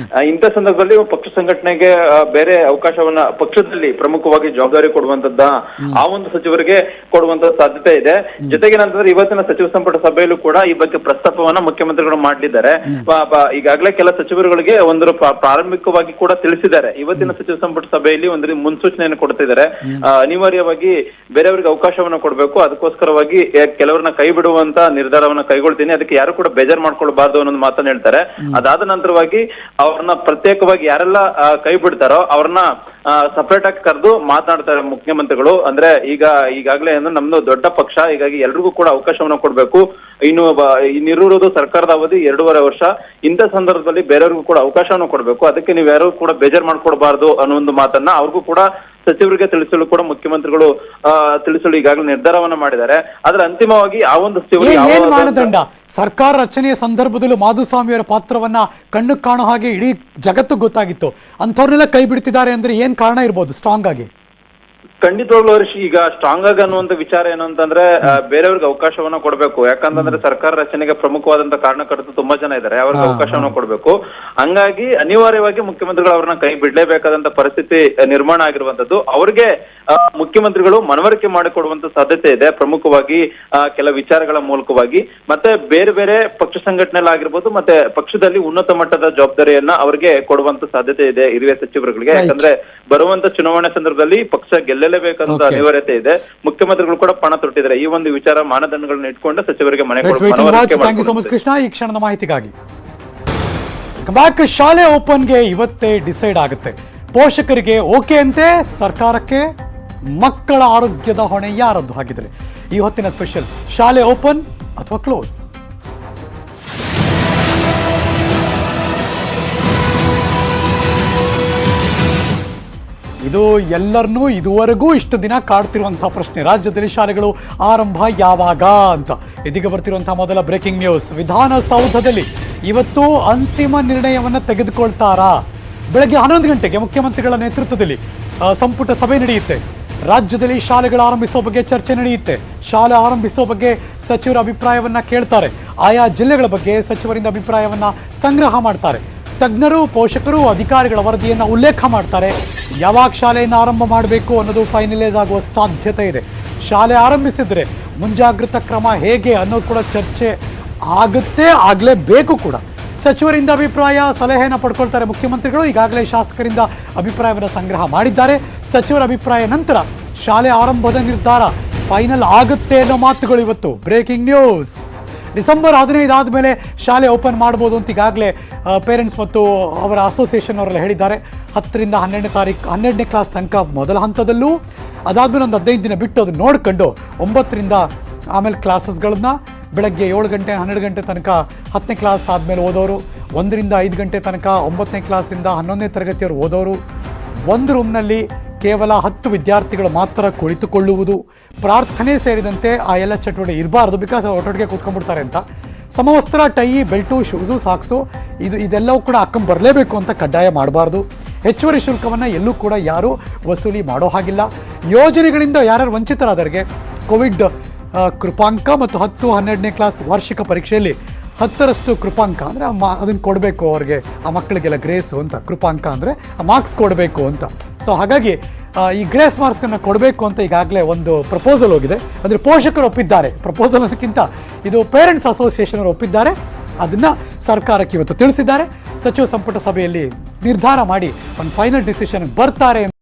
ಇಂಥ ಸಂದರ್ಭದಲ್ಲಿ ಪಕ್ಷ ಸಂಘಟನೆಗೆ ಬೇರೆ ಅವಕಾಶವನ್ನ ಪಕ್ಷದಲ್ಲಿ ಪ್ರಮುಖವಾಗಿ ಜವಾಬ್ದಾರಿ ಕೊಡುವಂತದ್ದ ಆ ಒಂದು ಸಚಿವರಿಗೆ ಕೊಡುವಂತ ಸಾಧ್ಯತೆ ಇದೆ. ಜೊತೆಗೆ ಏನಂತಂದ್ರೆ ಇವತ್ತಿನ ಸಚಿವ ಸಂಪುಟ ಸಭೆಯಲ್ಲೂ ಕೂಡ ಈ ಬಗ್ಗೆ ಪ್ರಸ್ತಾಪವನ್ನ ಮುಖ್ಯಮಂತ್ರಿಗಳು ಮಾಡಲಿದ್ದಾರೆ. ಈಗಾಗಲೇ ಕೆಲ ಸಚಿವರುಗಳಿಗೆ ಒಂದು ಪ್ರಾರಂಭಿಕವಾಗಿ ಕೂಡ ತಿಳಿಸಿದ್ದಾರೆ. ಇವತ್ತಿನ ಸಚಿವ ಸಂಪುಟ ಸಭೆಯಲ್ಲಿ ಒಂದು ಮುನ್ಸೂಚನೆಯನ್ನು ಕೊಡ್ತಿದ್ದಾರೆ. ಅನಿವಾರ್ಯವಾಗಿ ಬೇರೆಯವರಿಗೆ ಅವಕಾಶವನ್ನ ಕೊಡಬೇಕು, ಅದಕ್ಕೋಸ್ಕರವಾಗಿ ಕೆಲವರನ್ನ ಕೈ ಬಿಡುವಂತ ನಿರ್ಧಾರವನ್ನ ಕೈಗೊಳ್ತೀನಿ, ಅದಕ್ಕೆ ಯಾರು ಕೂಡ ಬೇಜಾರ್ ಮಾಡ್ಕೊಳ್ಬಾರ್ದು ಅನ್ನೋದು ಮಾತನ್ನ ಹೇಳ್ತಾರೆ. ಅದಾದ ನಂತರವಾಗಿ ಅವ್ರನ್ನ ಪ್ರತ್ಯೇಕವಾಗಿ ಯಾರೆಲ್ಲ ಕೈ ಬಿಡ್ತಾರೋ ಅವ್ರನ್ನ ಸಪರೇಟ್ ಆಗಿ ಕರೆದು ಮಾತನಾಡ್ತಾರೆ ಮುಖ್ಯಮಂತ್ರಿಗಳು. ಅಂದ್ರೆ ಈಗಾಗಲೇ ನಮ್ದು ದೊಡ್ಡ ಪಕ್ಷ, ಹೀಗಾಗಿ ಎಲ್ರಿಗೂ ಕೂಡ ಅವಕಾಶವನ್ನ ಕೊಡ್ಬೇಕು. ಇನ್ನಿರುವುದು ಸರ್ಕಾರದ ಅವಧಿ 2.5 ವರ್ಷ. ಇಂಥ ಸಂದರ್ಭದಲ್ಲಿ ಬೇರೆಯವ್ರಿಗೂ ಕೂಡ ಅವಕಾಶವನ್ನು ಕೊಡ್ಬೇಕು, ಅದಕ್ಕೆ ನೀವು ಯಾರು ಕೂಡ ಬೇಜಾರ್ ಮಾಡ್ಕೊಡ್ಬಾರ್ದು ಅನ್ನೋ ಒಂದು ಮಾತನ್ನ ಅವ್ರಿಗೂ ಕೂಡ ಸಚಿವರಿಗೆ ತಿಳಿಸಲು ಕೂಡ ಮುಖ್ಯಮಂತ್ರಿಗಳು ತಿಳಿಸಲು ಈಗಾಗಲೇ ನಿರ್ಧಾರವನ್ನ ಮಾಡಿದ್ದಾರೆ. ಆದ್ರೆ ಅಂತಿಮವಾಗಿ ಆ ಒಂದು ಮಾನದಂಡ ಸರ್ಕಾರ ರಚನೆಯ ಸಂದರ್ಭದಲ್ಲೂ ಮಾಧುಸ್ವಾಮಿಯವರ ಪಾತ್ರವನ್ನ ಕಣ್ಣು ಕಾಣೋ ಹಾಗೆ ಇಡೀ ಜಗತ್ತು ಗೊತ್ತಾಗಿತ್ತು. ಅಂಥವ್ರನ್ನೆಲ್ಲ ಕೈ ಬಿಡ್ತಿದ್ದಾರೆ ಅಂದ್ರೆ ಏನ್ ಕಾರಣ ಇರ್ಬೋದು ಸ್ಟ್ರಾಂಗ್ ಆಗಿ? ಖಂಡಿತವಾಗ್ಲೂ ಹರೀಶ್, ಈಗ ಸ್ಟ್ರಾಂಗ್ ಆಗಿ ಅನ್ನುವಂತ ವಿಚಾರ ಏನು ಅಂತಂದ್ರೆ ಬೇರೆಯವ್ರಿಗೆ ಅವಕಾಶವನ್ನ ಕೊಡ್ಬೇಕು. ಯಾಕಂತಂದ್ರೆ ಸರ್ಕಾರ ರಚನೆಗೆ ಪ್ರಮುಖವಾದಂತ ಕಾರಣಕರ್ತರು ತುಂಬಾ ಜನ ಇದ್ದಾರೆ, ಅವ್ರಿಗೆ ಅವಕಾಶವನ್ನ ಕೊಡ್ಬೇಕು. ಹಂಗಾಗಿ ಅನಿವಾರ್ಯವಾಗಿ ಮುಖ್ಯಮಂತ್ರಿಗಳು ಅವ್ರನ್ನ ಕೈ ಬಿಡ್ಲೇಬೇಕಾದಂತ ಪರಿಸ್ಥಿತಿ ನಿರ್ಮಾಣ ಆಗಿರುವಂತದ್ದು. ಅವ್ರಿಗೆ ಮುಖ್ಯಮಂತ್ರಿಗಳು ಮನವರಿಕೆ ಮಾಡಿಕೊಡುವಂತ ಸಾಧ್ಯತೆ ಇದೆ, ಪ್ರಮುಖವಾಗಿ ಕೆಲ ವಿಚಾರಗಳ ಮೂಲಕವಾಗಿ. ಮತ್ತೆ ಬೇರೆ ಬೇರೆ ಪಕ್ಷ ಸಂಘಟನೆಯಲ್ಲಿ ಆಗಿರ್ಬೋದು, ಮತ್ತೆ ಪಕ್ಷದಲ್ಲಿ ಉನ್ನತ ಮಟ್ಟದ ಜವಾಬ್ದಾರಿಯನ್ನ ಅವರಿಗೆ ಕೊಡುವಂತ ಸಾಧ್ಯತೆ ಇದೆ ಹಿರಿಯ ಸಚಿವರುಗಳಿಗೆ. ಯಾಕಂದ್ರೆ ಬರುವಂತ ಚುನಾವಣೆ ಸಂದರ್ಭದಲ್ಲಿ ಪಕ್ಷ ಗೆಲ್ಲಲೇಬೇಕಂತ ಅನಿವಾರ್ಯತೆ ಇದೆ. ಮುಖ್ಯಮಂತ್ರಿಗಳು ಕೂಡ ಪಣ ತೊಟ್ಟಿದ್ದಾರೆ. ಈ ಒಂದು ವಿಚಾರ ಮಾನದಂಡಗಳನ್ನ ಇಟ್ಕೊಂಡು ಸಚಿವರಿಗೆ ಕೃಷ್ಣ ಈ ಕ್ಷಣದ ಮಾಹಿತಿಗಾಗಿ. ಶಾಲೆ ಓಪನ್ಗೆ ಇವತ್ತೇ ಡಿಸೈಡ್ ಆಗುತ್ತೆ. ಪೋಷಕರಿಗೆ ಓಕೆ ಅಂತೆ, ಸರ್ಕಾರಕ್ಕೆ ಮಕ್ಕಳ ಆರೋಗ್ಯದ ಹೊಣೆ ಯಾರದ್ದು? ಹಾಗಿದ್ರೆ ಈ ಹೊತ್ತಿನ ಸ್ಪೆಷಲ್, ಶಾಲೆ ಓಪನ್ ಅಥವಾ ಕ್ಲೋಸ್? ಇದು ಎಲ್ಲರನ್ನೂ ಇದುವರೆಗೂ ಇಷ್ಟು ದಿನ ಕಾಡ್ತಿರುವಂತಹ ಪ್ರಶ್ನೆ. ರಾಜ್ಯದಲ್ಲಿ ಶಾಲೆಗಳು ಆರಂಭ ಯಾವಾಗ ಅಂತ. ಇದೀಗ ಬರ್ತಿರುವಂತಹ ಮೊದಲ ಬ್ರೇಕಿಂಗ್ ನ್ಯೂಸ್. ವಿಧಾನಸೌಧದಲ್ಲಿ ಇವತ್ತು ಅಂತಿಮ ನಿರ್ಣಯವನ್ನು ತೆಗೆದುಕೊಳ್ತಾರಾ? ಬೆಳಗ್ಗೆ 11 ಗಂಟೆಗೆ ಮುಖ್ಯಮಂತ್ರಿಗಳ ನೇತೃತ್ವದಲ್ಲಿ ಸಂಪುಟ ಸಭೆ ನಡೆಯುತ್ತೆ. ರಾಜ್ಯದಲ್ಲಿ ಶಾಲೆಗಳು ಆರಂಭಿಸೋ ಬಗ್ಗೆ ಚರ್ಚೆ ನಡೆಯುತ್ತೆ. ಶಾಲೆ ಆರಂಭಿಸೋ ಬಗ್ಗೆ ಸಚಿವರ ಅಭಿಪ್ರಾಯವನ್ನ ಕೇಳ್ತಾರೆ. ಆಯಾ ಜಿಲ್ಲೆಗಳ ಬಗ್ಗೆ ಸಚಿವರಿಂದ ಅಭಿಪ್ರಾಯವನ್ನ ಸಂಗ್ರಹ ಮಾಡ್ತಾರೆ. ತಜ್ಞರು, ಪೋಷಕರು, ಅಧಿಕಾರಿಗಳ ವರದಿಯನ್ನು ಉಲ್ಲೇಖ ಮಾಡ್ತಾರೆ. ಯಾವಾಗ ಶಾಲೆಯನ್ನು ಆರಂಭ ಮಾಡಬೇಕು ಅನ್ನೋದು ಫೈನಲೈಸ್ ಆಗುವ ಸಾಧ್ಯತೆ ಇದೆ. ಶಾಲೆ ಆರಂಭಿಸಿದ್ರೆ ಮುಂಜಾಗ್ರತಾ ಕ್ರಮ ಹೇಗೆ ಅನ್ನೋದು ಕೂಡ ಚರ್ಚೆ ಆಗುತ್ತೆ, ಆಗಲೇಬೇಕು ಕೂಡ. ಸಚಿವರಿಂದ ಅಭಿಪ್ರಾಯ, ಸಲಹೆಯನ್ನು ಪಡ್ಕೊಳ್ತಾರೆ ಮುಖ್ಯಮಂತ್ರಿಗಳು. ಈಗಾಗಲೇ ಶಾಸಕರಿಂದ ಅಭಿಪ್ರಾಯವನ್ನು ಸಂಗ್ರಹ ಮಾಡಿದ್ದಾರೆ. ಸಚಿವರ ಅಭಿಪ್ರಾಯ ನಂತರ ಶಾಲೆ ಆರಂಭದ ನಿರ್ಧಾರ ಫೈನಲ್ ಆಗುತ್ತೆ ಅನ್ನೋ ಮಾತುಗಳು ಇವತ್ತು ಬ್ರೇಕಿಂಗ್ ನ್ಯೂಸ್. ಡಿಸೆಂಬರ್ 15 ಆದಮೇಲೆ ಶಾಲೆ ಓಪನ್ ಮಾಡ್ಬೋದು ಅಂತ ಈಗಾಗಲೇ ಪೇರೆಂಟ್ಸ್ ಮತ್ತು ಅವರ ಅಸೋಸಿಯೇಷನ್ ಅವರೆಲ್ಲ ಹೇಳಿದ್ದಾರೆ. 10ರಿಂದ 12ನೇ ಕ್ಲಾಸ್ ತನಕ ಮೊದಲ ಹಂತದಲ್ಲೂ, ಅದಾದಮೇಲೆ ಒಂದು 15 ದಿನ ಬಿಟ್ಟು ಅದನ್ನು ನೋಡ್ಕೊಂಡು 9ರಿಂದ ಆಮೇಲೆ ಕ್ಲಾಸಸ್ಗಳನ್ನ ಬೆಳಗ್ಗೆ 7 ಗಂಟೆ 12 ಗಂಟೆ ತನಕ 10ನೇ ಕ್ಲಾಸ್ ಆದಮೇಲೆ ಓದೋರು, 1ರಿಂದ 5 ಗಂಟೆ ತನಕ 9ನೇ ಕ್ಲಾಸಿಂದ 11ನೇ ತರಗತಿಯವರು ಓದೋರು, ಒಂದು ರೂಮ್ನಲ್ಲಿ ಕೇವಲ 10 ವಿದ್ಯಾರ್ಥಿಗಳು ಮಾತ್ರ ಕುಳಿತುಕೊಳ್ಳುವುದು, ಪ್ರಾರ್ಥನೆ ಸೇರಿದಂತೆ ಆ ಎಲ್ಲ ಚಟುವಟಿಕೆ ಇರಬಾರ್ದು. ಬಿಕಾಸ್ ಒಟ್ಟೊಟ್ಟಿಗೆ ಕೂತ್ಕೊಂಡ್ಬಿಡ್ತಾರೆ ಅಂತ. ಸಮವಸ್ತ್ರ, ಟೈ, ಬೆಲ್ಟು, ಶೂಸು, ಸಾಕ್ಸು ಇದೆಲ್ಲವೂ ಕೂಡ ಬರಲೇಬೇಕು ಅಂತ ಕಡ್ಡಾಯ ಮಾಡಬಾರ್ದು. ಹೆಚ್ಚುವರಿ ಶುಲ್ಕವನ್ನು ಎಲ್ಲೂ ಕೂಡ ಯಾರೂ ವಸೂಲಿ ಮಾಡೋ ಹಾಗಿಲ್ಲ. ಯೋಜನೆಗಳಿಂದ ಯಾರ್ಯಾರು ವಂಚಿತರಾದವರಿಗೆ ಕೋವಿಡ್ ಕೃಪಾಂಕ ಮತ್ತು 10, 12ನೇ ಕ್ಲಾಸ್ ವಾರ್ಷಿಕ ಪರೀಕ್ಷೆಯಲ್ಲಿ 10ರಷ್ಟು ಕೃಪಾಂಕ ಅಂದರೆ ಅದನ್ನು ಕೊಡಬೇಕು ಅವ್ರಿಗೆ, ಆ ಮಕ್ಕಳಿಗೆಲ್ಲ ಗ್ರೇಸು ಅಂತ. ಕೃಪಾಂಕ ಅಂದರೆ ಮಾರ್ಕ್ಸ್ ಕೊಡಬೇಕು ಅಂತ. ಸೊ ಹಾಗಾಗಿ ಈ ಗ್ರೇಸ್ ಮಾರ್ಕ್ಸನ್ನು ಕೊಡಬೇಕು ಅಂತ ಈಗಾಗಲೇ ಒಂದು ಪ್ರಪೋಸಲ್ ಹೋಗಿದೆ. ಅಂದರೆ ಪೋಷಕರು ಒಪ್ಪಿದ್ದಾರೆ. ಪ್ರಪೋಸಲ್ ಅನ್ನೋಕ್ಕಿಂತ ಇದು ಪೇರೆಂಟ್ಸ್ ಅಸೋಸಿಯೇಷನ್ ಅವರು ಒಪ್ಪಿದ್ದಾರೆ. ಅದನ್ನು ಸರ್ಕಾರಕ್ಕೆ ಇವತ್ತು ತಿಳಿಸಿದ್ದಾರೆ. ಸಚಿವ ಸಂಪುಟ ಸಭೆಯಲ್ಲಿ ನಿರ್ಧಾರ ಮಾಡಿ ಒಂದು ಫೈನಲ್ ಡಿಸಿಷನ್ ಬರ್ತಾರೆ.